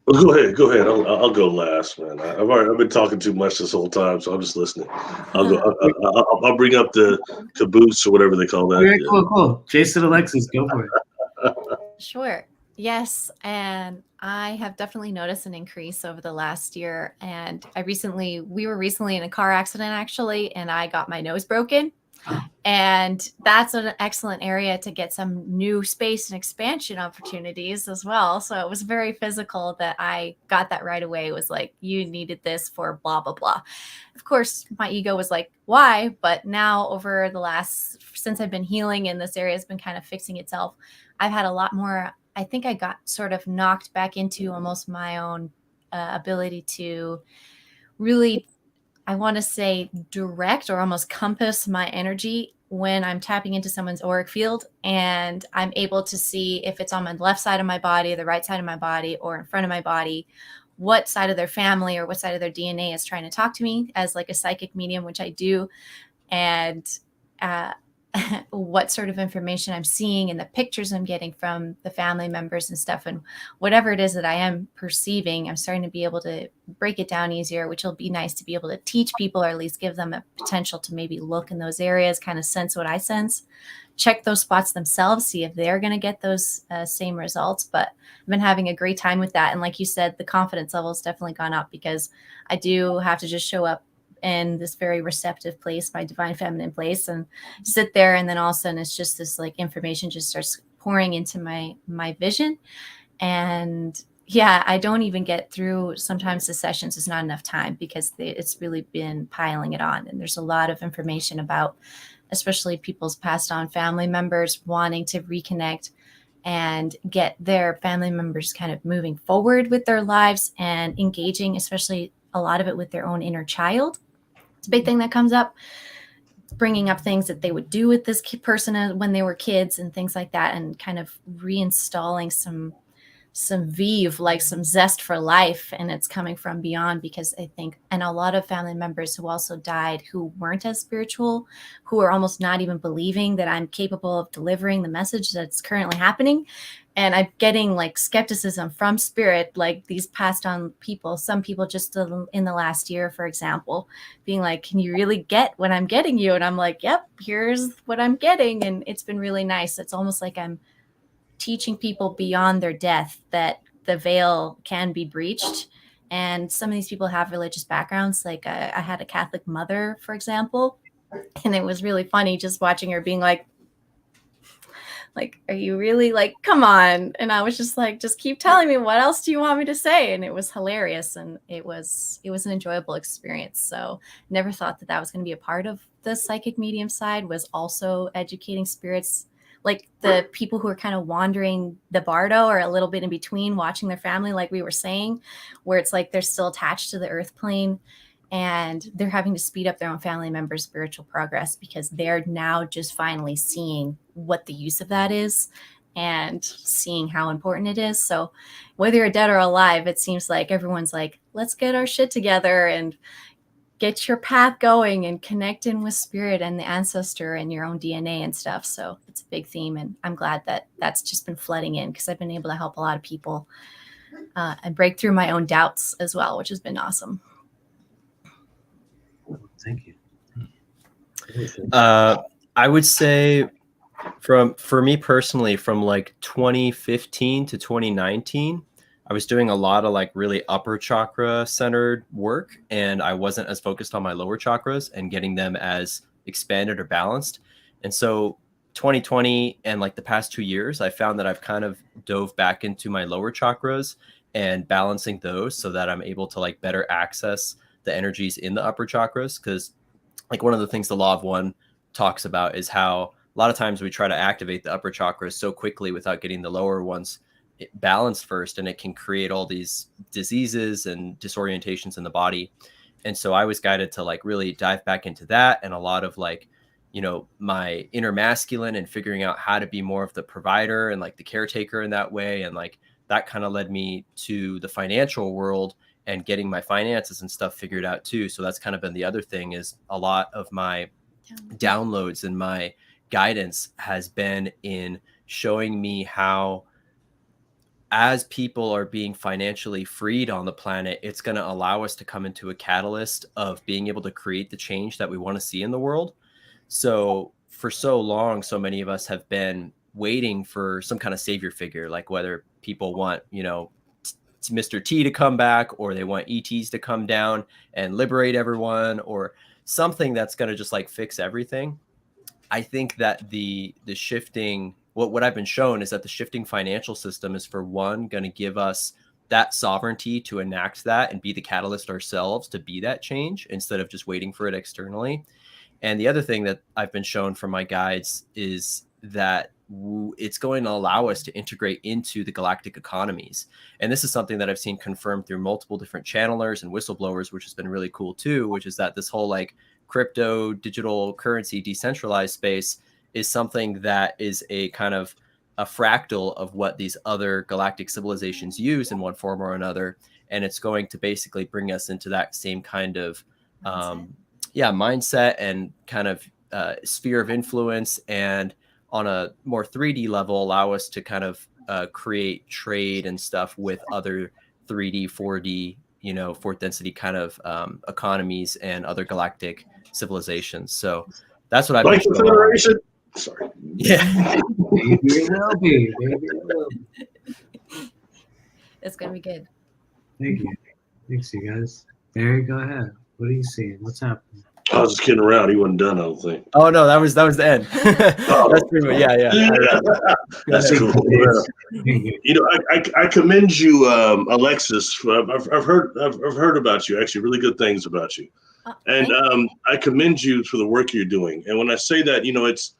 Well, go ahead. I'll go last, man. I've been talking too much this whole time, so I'm just listening. I'll bring up the caboose or whatever they call that. Very cool. Jayse and Alexis, go for it. Sure. Yes. And I have definitely noticed an increase over the last year. And we were recently in a car accident, actually, and I got my nose broken. And that's an excellent area to get some new space and expansion opportunities as well. So it was very physical that I got that right away. It was like, you needed this for blah, blah, blah. Of course, my ego was like, why? But now over since I've been healing and this area has been kind of fixing itself, I've had a lot more. I think I got sort of knocked back into almost my own ability to really, I want to say, direct or almost compass my energy when I'm tapping into someone's auric field, and I'm able to see if it's on my left side of my body, the right side of my body, or in front of my body, what side of their family or what side of their DNA is trying to talk to me as like a psychic medium, which I do, and what sort of information I'm seeing and the pictures I'm getting from the family members and stuff, and whatever it is that I am perceiving, I'm starting to be able to break it down easier, which will be nice to be able to teach people, or at least give them a potential to maybe look in those areas, kind of sense what I sense, check those spots themselves, see if they're going to get those same results. But I've been having a great time with that. And like you said, the confidence level has definitely gone up, because I do have to just show up in this very receptive place, my divine feminine place, and sit there, and then all of a sudden it's just this like information just starts pouring into my vision. And yeah, I don't even get through sometimes the sessions. It's not enough time, because it's really been piling it on, and there's a lot of information about especially people's passed on family members wanting to reconnect and get their family members kind of moving forward with their lives and engaging, especially a lot of it with their own inner child. It's a big thing that comes up, bringing up things that they would do with this person when they were kids and things like that, and kind of reinstalling some vive, like some zest for life. And it's coming from beyond, because I think, and a lot of family members who also died who weren't as spiritual, who are almost not even believing that I'm capable of delivering the message that's currently happening. And I'm getting like skepticism from spirit, like these passed on people, some people just in the last year, for example, being like, can you really get what I'm getting you? And I'm like, yep, here's what I'm getting. And it's been really nice. It's almost like I'm teaching people beyond their death that the veil can be breached. And some of these people have religious backgrounds. Like I had a Catholic mother, for example, and it was really funny just watching her being like, are you really, like, come on? And I was just like, just keep telling me, what else do you want me to say? And it was hilarious. And it was an enjoyable experience. So never thought that was going to be a part of the psychic medium side, was also educating spirits, like the people who are kind of wandering the bardo, or a little bit in between, watching their family, like we were saying, where it's like they're still attached to the earth plane, and they're having to speed up their own family members' spiritual progress, because they're now just finally seeing what the use of that is and seeing how important it is. So whether you're dead or alive, it seems like everyone's like, let's get our shit together and get your path going and connect in with spirit and the ancestor and your own DNA and stuff. So it's a big theme, and I'm glad that that's just been flooding in, because I've been able to help a lot of people and break through my own doubts as well, which has been awesome. Thank you. I would say for me personally, from like 2015 to 2019, I was doing a lot of like really upper chakra centered work, and I wasn't as focused on my lower chakras and getting them as expanded or balanced. And so 2020 and like the past 2 years, I found that I've kind of dove back into my lower chakras and balancing those so that I'm able to like better access the energies in the upper chakras. Because like one of the things the Law of One talks about is how a lot of times we try to activate the upper chakras so quickly without getting the lower ones balanced first, and it can create all these diseases and disorientations in the body. And so I was guided to like really dive back into that, and a lot of like, you know, my inner masculine and figuring out how to be more of the provider and like the caretaker in that way. And like that kind of led me to the financial world and getting my finances and stuff figured out too. So that's kind of been the other thing, is a lot of my downloads and my guidance has been in showing me how, as people are being financially freed on the planet, it's going to allow us to come into a catalyst of being able to create the change that we want to see in the world. So for so long, so many of us have been waiting for some kind of savior figure, like whether people want, you know, Mr. T to come back, or they want ETs to come down and liberate everyone, or something that's going to just like fix everything. I think that the shifting, what I've been shown is that the shifting financial system is, for one, going to give us that sovereignty to enact that and be the catalyst ourselves to be that change instead of just waiting for it externally. And the other thing that I've been shown from my guides is that it's going to allow us to integrate into the galactic economies. And this is something that I've seen confirmed through multiple different channelers and whistleblowers, which has been really cool too, which is that this whole like crypto, digital currency, decentralized space is something that is a kind of a fractal of what these other galactic civilizations use in one form or another. And it's going to basically bring us into that same kind of mindset and kind of sphere of influence, and on a more 3D level, allow us to kind of create trade and stuff with other 3D, 4D, you know, fourth density kind of economies and other galactic civilizations. So that's what I've like been the Federation. Sorry. Yeah. Maybe it will be. Maybe it will. It's gonna be good. Thank you. Thanks, you guys. Barry, go ahead. What are you seeing? What's happening? I was just kidding around. He wasn't done, I don't think. Oh no, that was the end. That's pretty much, yeah. That's cool. You know, I commend you, Alexis. I've heard about you, actually, really good things about you, and I commend you for the work you're doing. And when I say that, you know, it's,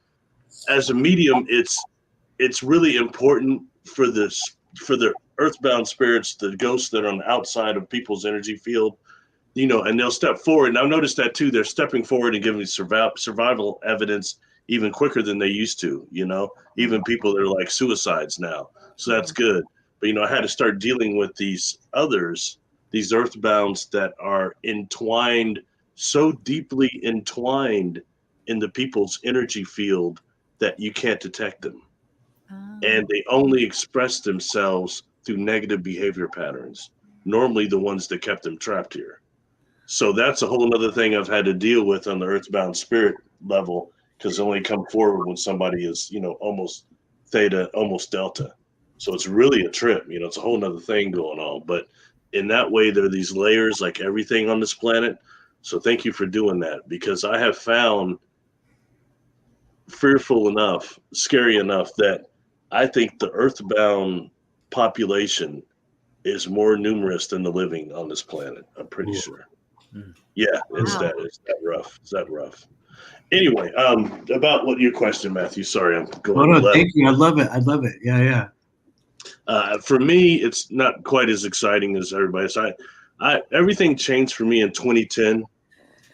as a medium, it's really important for the earthbound spirits, the ghosts that are on the outside of people's energy field. You know, and they'll step forward. And I've noticed that too. They're stepping forward and giving survival evidence even quicker than they used to, you know, even people that are like suicides now. So that's good. But, you know, I had to start dealing with these others, these earthbounds that are entwined, so deeply entwined in the people's energy field that you can't detect them. And they only express themselves through negative behavior patterns, normally the ones that kept them trapped here. So that's a whole other thing I've had to deal with on the earthbound spirit level, because they only come forward when somebody is, you know, almost theta, almost delta. So it's really a trip, you know, it's a whole nother thing going on. But in that way, there are these layers like everything on this planet. So thank you for doing that, because I have found fearful enough, scary enough, that I think the earthbound population is more numerous than the living on this planet. I'm pretty sure. Yeah, it's that rough. It's that rough. Anyway, about what your question, Matthew. Sorry, I'm going. Oh, no, thank you. I love it. Yeah. For me, it's not quite as exciting as everybody. So everything changed for me in 2010.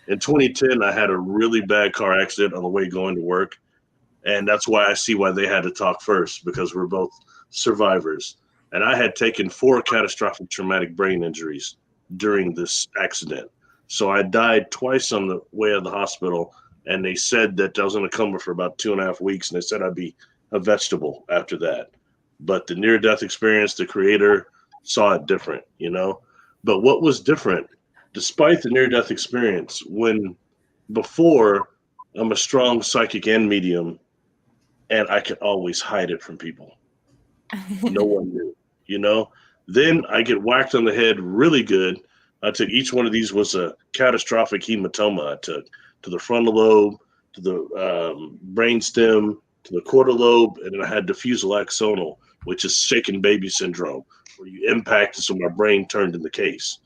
In 2010, I had a really bad car accident on the way going to work, and that's why I see why they had to talk first, because we're both survivors. And I had taken 4 catastrophic traumatic brain injuries during this accident. So I died twice on the way of the hospital, and they said that I was in a coma for about 2.5 weeks, and they said I'd be a vegetable after that. But the near-death experience, the creator saw it different, you know? But what was different, despite the near-death experience, before I'm a strong psychic and medium, and I could always hide it from people. No one knew, you know? Then I get whacked on the head really good. I took, each one of these was a catastrophic hematoma. I took to the frontal lobe, to the brainstem, to the quarter lobe, and then I had diffusal axonal, which is shaken baby syndrome, where you impact, so my brain turned in the case.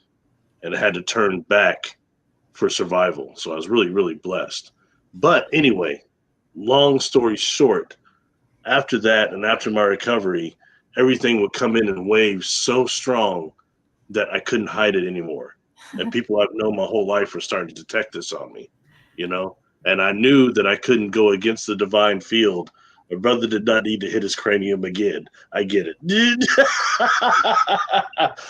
And I had to turn back for survival. So I was really, really blessed. But anyway, long story short, after that and after my recovery, everything would come in waves so strong that I couldn't hide it anymore. And people I've known my whole life were starting to detect this on me, you know? And I knew that I couldn't go against the divine field. My brother did not need to hit his cranium again. I get it.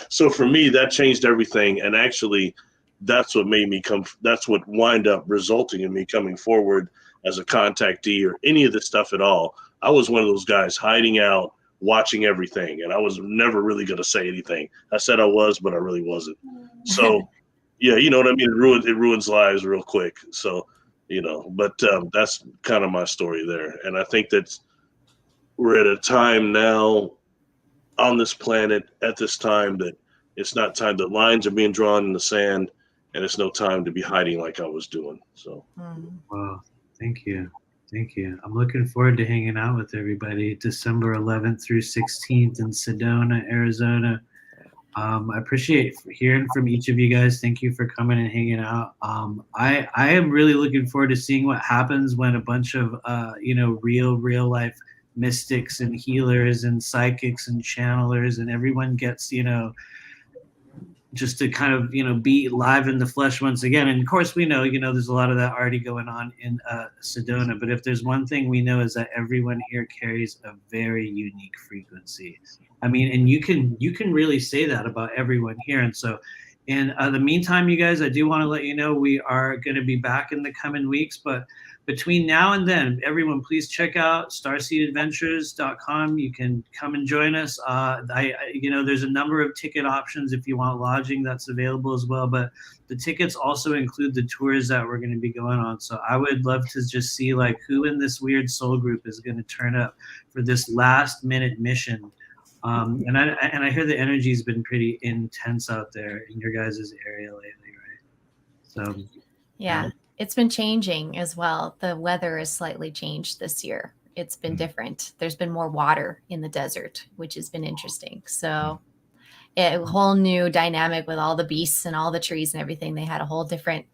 So for me, that changed everything. And actually, that's what made me that's what wind up resulting in me coming forward as a contactee or any of this stuff at all. I was one of those guys hiding out, watching everything. And I was never really going to say anything. I said I was, but I really wasn't. So yeah, you know what I mean? It ruins lives real quick. So, you know, but that's kind of my story there. And I think that we're at a time now on this planet at this time that it's not time. The lines are being drawn in the sand, and it's no time to be hiding like I was doing. So, wow, thank you. Thank you. I'm looking forward to hanging out with everybody December 11th through 16th in Sedona, Arizona. I appreciate hearing from each of you guys. Thank you for coming and hanging out. I am really looking forward to seeing what happens when a bunch of real life mystics and healers and psychics and channelers and everyone gets just to kind of be live in the flesh once again. And of course we know there's a lot of that already going on in Sedona, but if there's one thing we know is that everyone here carries a very unique frequency. I mean, and you can really say that about everyone here. And so in the meantime, you guys, I do want to let you know we are going to be back in the coming weeks, but between now and then, everyone, please check out starseedadventures.com. You can come and join us. There's a number of ticket options if you want lodging that's available as well, but the tickets also include the tours that we're going to be going on. So I would love to just see like who in this weird soul group is going to turn up for this last minute mission. And I hear the energy's been pretty intense out there in your guys' area lately, right? So yeah. It's been changing as well. The weather has slightly changed this year. It's been different. There's been more water in the desert, which has been interesting. So a whole new dynamic with all the beasts and all the trees and everything. They had a whole different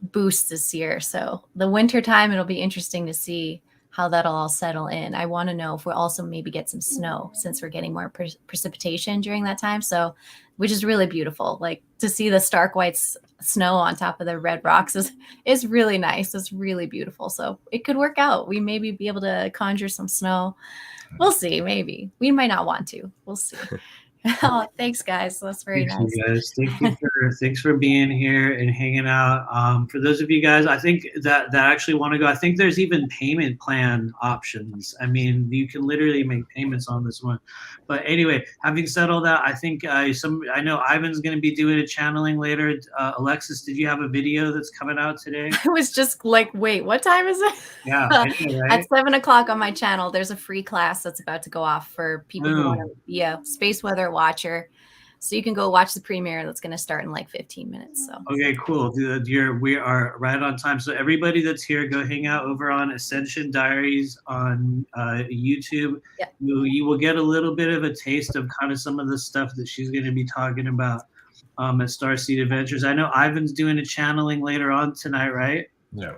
boost this year. So the winter time, it'll be interesting to see how that'll all settle in. I want to know if we'll also maybe get some snow since we're getting more precipitation during that time. So, which is really beautiful. Like to see the stark white snow on top of the red rocks is really nice. It's really beautiful. So it could work out. We maybe be able to conjure some snow. We'll see. Maybe we might not want to. We'll see. Oh, thanks, guys. That's very nice. You guys. Thanks for being here and hanging out. For those of you guys, I think that actually want to go, I think there's even payment plan options. I mean, you can literally make payments on this one. But anyway, having said all that, I think I know Ivan's going to be doing a channeling later. Alexis, did you have a video that's coming out today? I was just like, wait, what time is it? Yeah, anyway, right? At 7:00 on my channel, there's a free class that's about to go off for people who want to be a space weather watcher. So you can go watch the premiere that's going to start in like 15 minutes. So okay, cool. We are right on time. So everybody that's here, go hang out over on Ascension Diaries on YouTube. Yeah. You will get a little bit of a taste of kind of some of the stuff that she's going to be talking about at Starseed Adventures. I know Ivan's doing a channeling later on tonight, right? Yeah.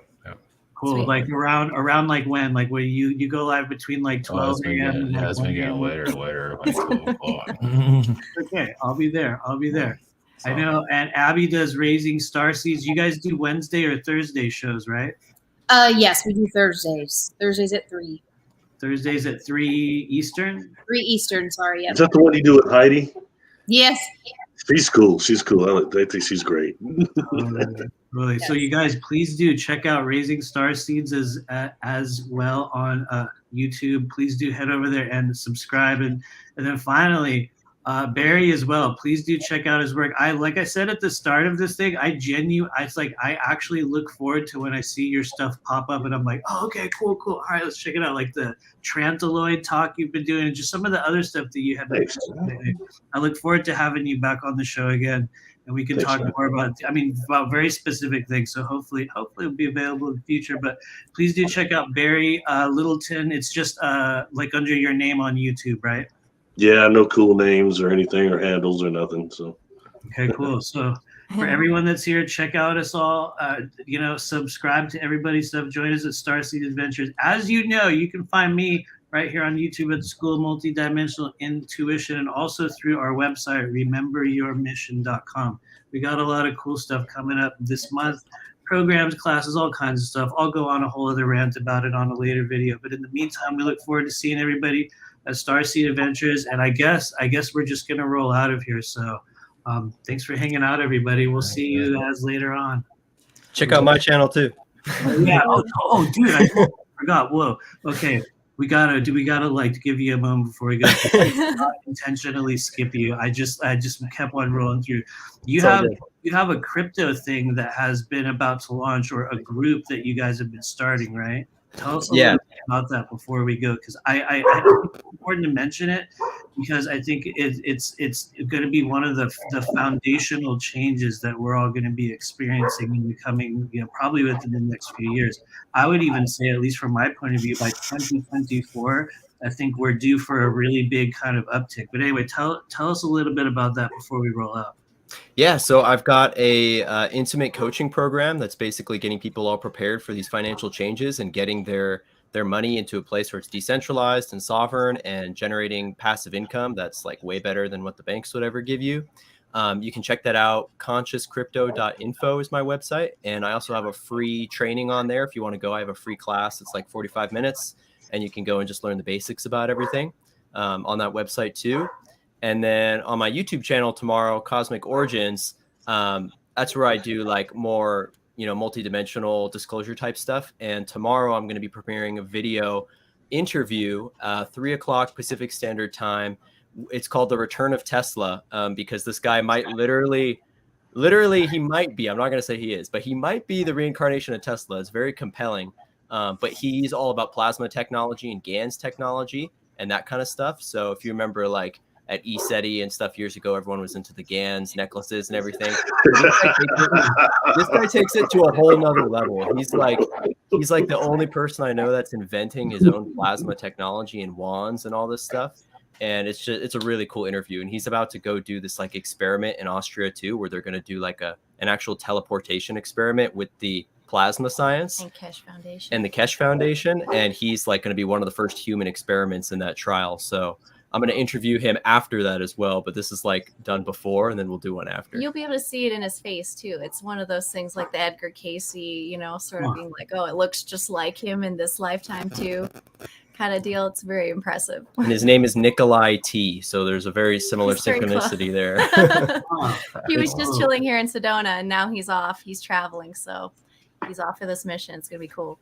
Cool. Sweet. Like around like when? Like where you go live between like 12 a.m. Yeah, it's been getting later, like 12 o'clock. Okay, I'll be there. So, I know. And Abby does Raising Starseeds. You guys do Wednesday or Thursday shows, right? Yes, we do Thursdays. Thursdays at 3. Thursdays at 3 Eastern? 3 Eastern, sorry. Yep. is that the one you do with Heidi? Yes. She's cool. I think she's great. Really. So you guys, please do check out Raising Starseeds as well on YouTube. Please do head over there and subscribe. And then finally, Barry as well. Please do check out his work. Like I said at the start of this thing, I actually look forward to when I see your stuff pop up and I'm like, oh, okay, cool. All right, let's check it out. Like the Trantaloid talk you've been doing and just some of the other stuff that you have been doing. I look forward to having you back on the show again. And we can talk more about very specific things. So hopefully it'll be available in the future. But please do check out Barry Littleton. It's just like under your name on YouTube, right? Yeah, no cool names or anything or handles or nothing. So okay, cool. So For everyone that's here, check out us all. Subscribe to everybody's stuff. Join us at Starseed Adventures. As you know, you can find me right here on YouTube at the School of Multidimensional Intuition, and also through our website, rememberyourmission.com. We got a lot of cool stuff coming up this month. Programs, classes, all kinds of stuff. I'll go on a whole other rant about it on a later video. But in the meantime, we look forward to seeing everybody at Starseed Adventures. And I guess we're just going to roll out of here. So thanks for hanging out, everybody. We'll see you guys later on. Check out my channel too. Yeah. Oh, dude, I forgot. Whoa. Okay. We gotta like give you a moment before we go. Not intentionally skip you. I just kept on rolling through. You have a crypto thing that has been about to launch, or a group that you guys have been starting, right? Tell us a little bit about that before we go, because I think it's important to mention it, because I think it's going to be one of the foundational changes that we're all going to be experiencing in the coming, probably within the next few years. I would even say, at least from my point of view, by 2024, I think we're due for a really big kind of uptick. But anyway, tell us a little bit about that before we roll out. Yeah, so I've got a intimate coaching program that's basically getting people all prepared for these financial changes and getting their money into a place where it's decentralized and sovereign and generating passive income that's like way better than what the banks would ever give you. You can check that out. consciouscrypto.info is my website. And I also have a free training on there. If you want to go, I have a free class. It's like 45 minutes and you can go and just learn the basics about everything on that website too. And then on my YouTube channel tomorrow, Cosmic Origins, that's where I do like more, multi-dimensional disclosure type stuff. And tomorrow I'm going to be preparing a video interview, 3:00 Pacific Standard Time. It's called The Return of Tesla, because this guy might literally he might be, I'm not going to say he is, but he might be the reincarnation of Tesla. It's very compelling. But he's all about plasma technology and GANs technology and that kind of stuff. So if you remember, like, at ESETI and stuff years ago, everyone was into the GANs necklaces and everything. This guy takes it to a whole nother level. He's like the only person I know that's inventing his own plasma technology and wands and all this stuff. And it's a really cool interview. And he's about to go do this like experiment in Austria too, where they're going to do like an actual teleportation experiment with the plasma science and the Kesh Foundation. And he's like going to be one of the first human experiments in that trial. So I'm going to interview him after that as well, but this is like done before, and then we'll do one after. You'll be able to see it in his face too. It's one of those things like the Edgar Casey, sort of being like, oh, it looks just like him in this lifetime too, kind of deal. It's very impressive. And his name is Nikolai T, so there's a very similar synchronicity there. He was just chilling here in Sedona, and now he's off. He's traveling, so he's off for this mission. It's gonna be cool.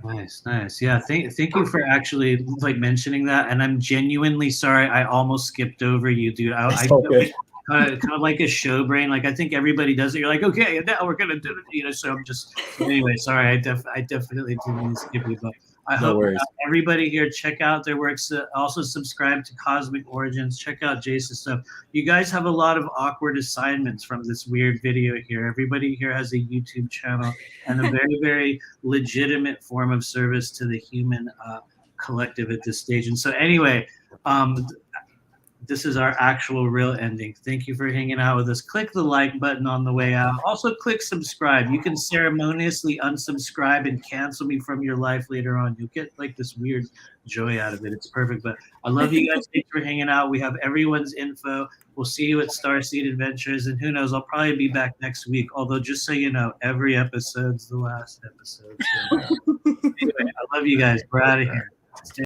Okay. Nice. Yeah. Thank you for actually like mentioning that. And I'm genuinely sorry. I almost skipped over you, dude. I kind of like a show brain. Like I think everybody does it. You're like, okay, now we're gonna do it. So I'm just anyway. Sorry. I definitely didn't mean to skip you, but I hope everybody here check out their works. Also subscribe to Cosmic Origins. Check out Jayse's stuff. You guys have a lot of awkward assignments from this weird video here. Everybody here has a YouTube channel and a very, very legitimate form of service to the human collective at this stage. And so anyway, this is our actual real ending. Thank you for hanging out with us. Click the like button on the way out. Also click subscribe. You can ceremoniously unsubscribe and cancel me from your life later on. You'll get like this weird joy out of it. It's perfect. But I love you guys. Thanks for hanging out. We have everyone's info. We'll see you at Starseed Adventures. And who knows, I'll probably be back next week. Although just so you know, every episode's the last episode. So, anyway, I love you guys. We're out of here.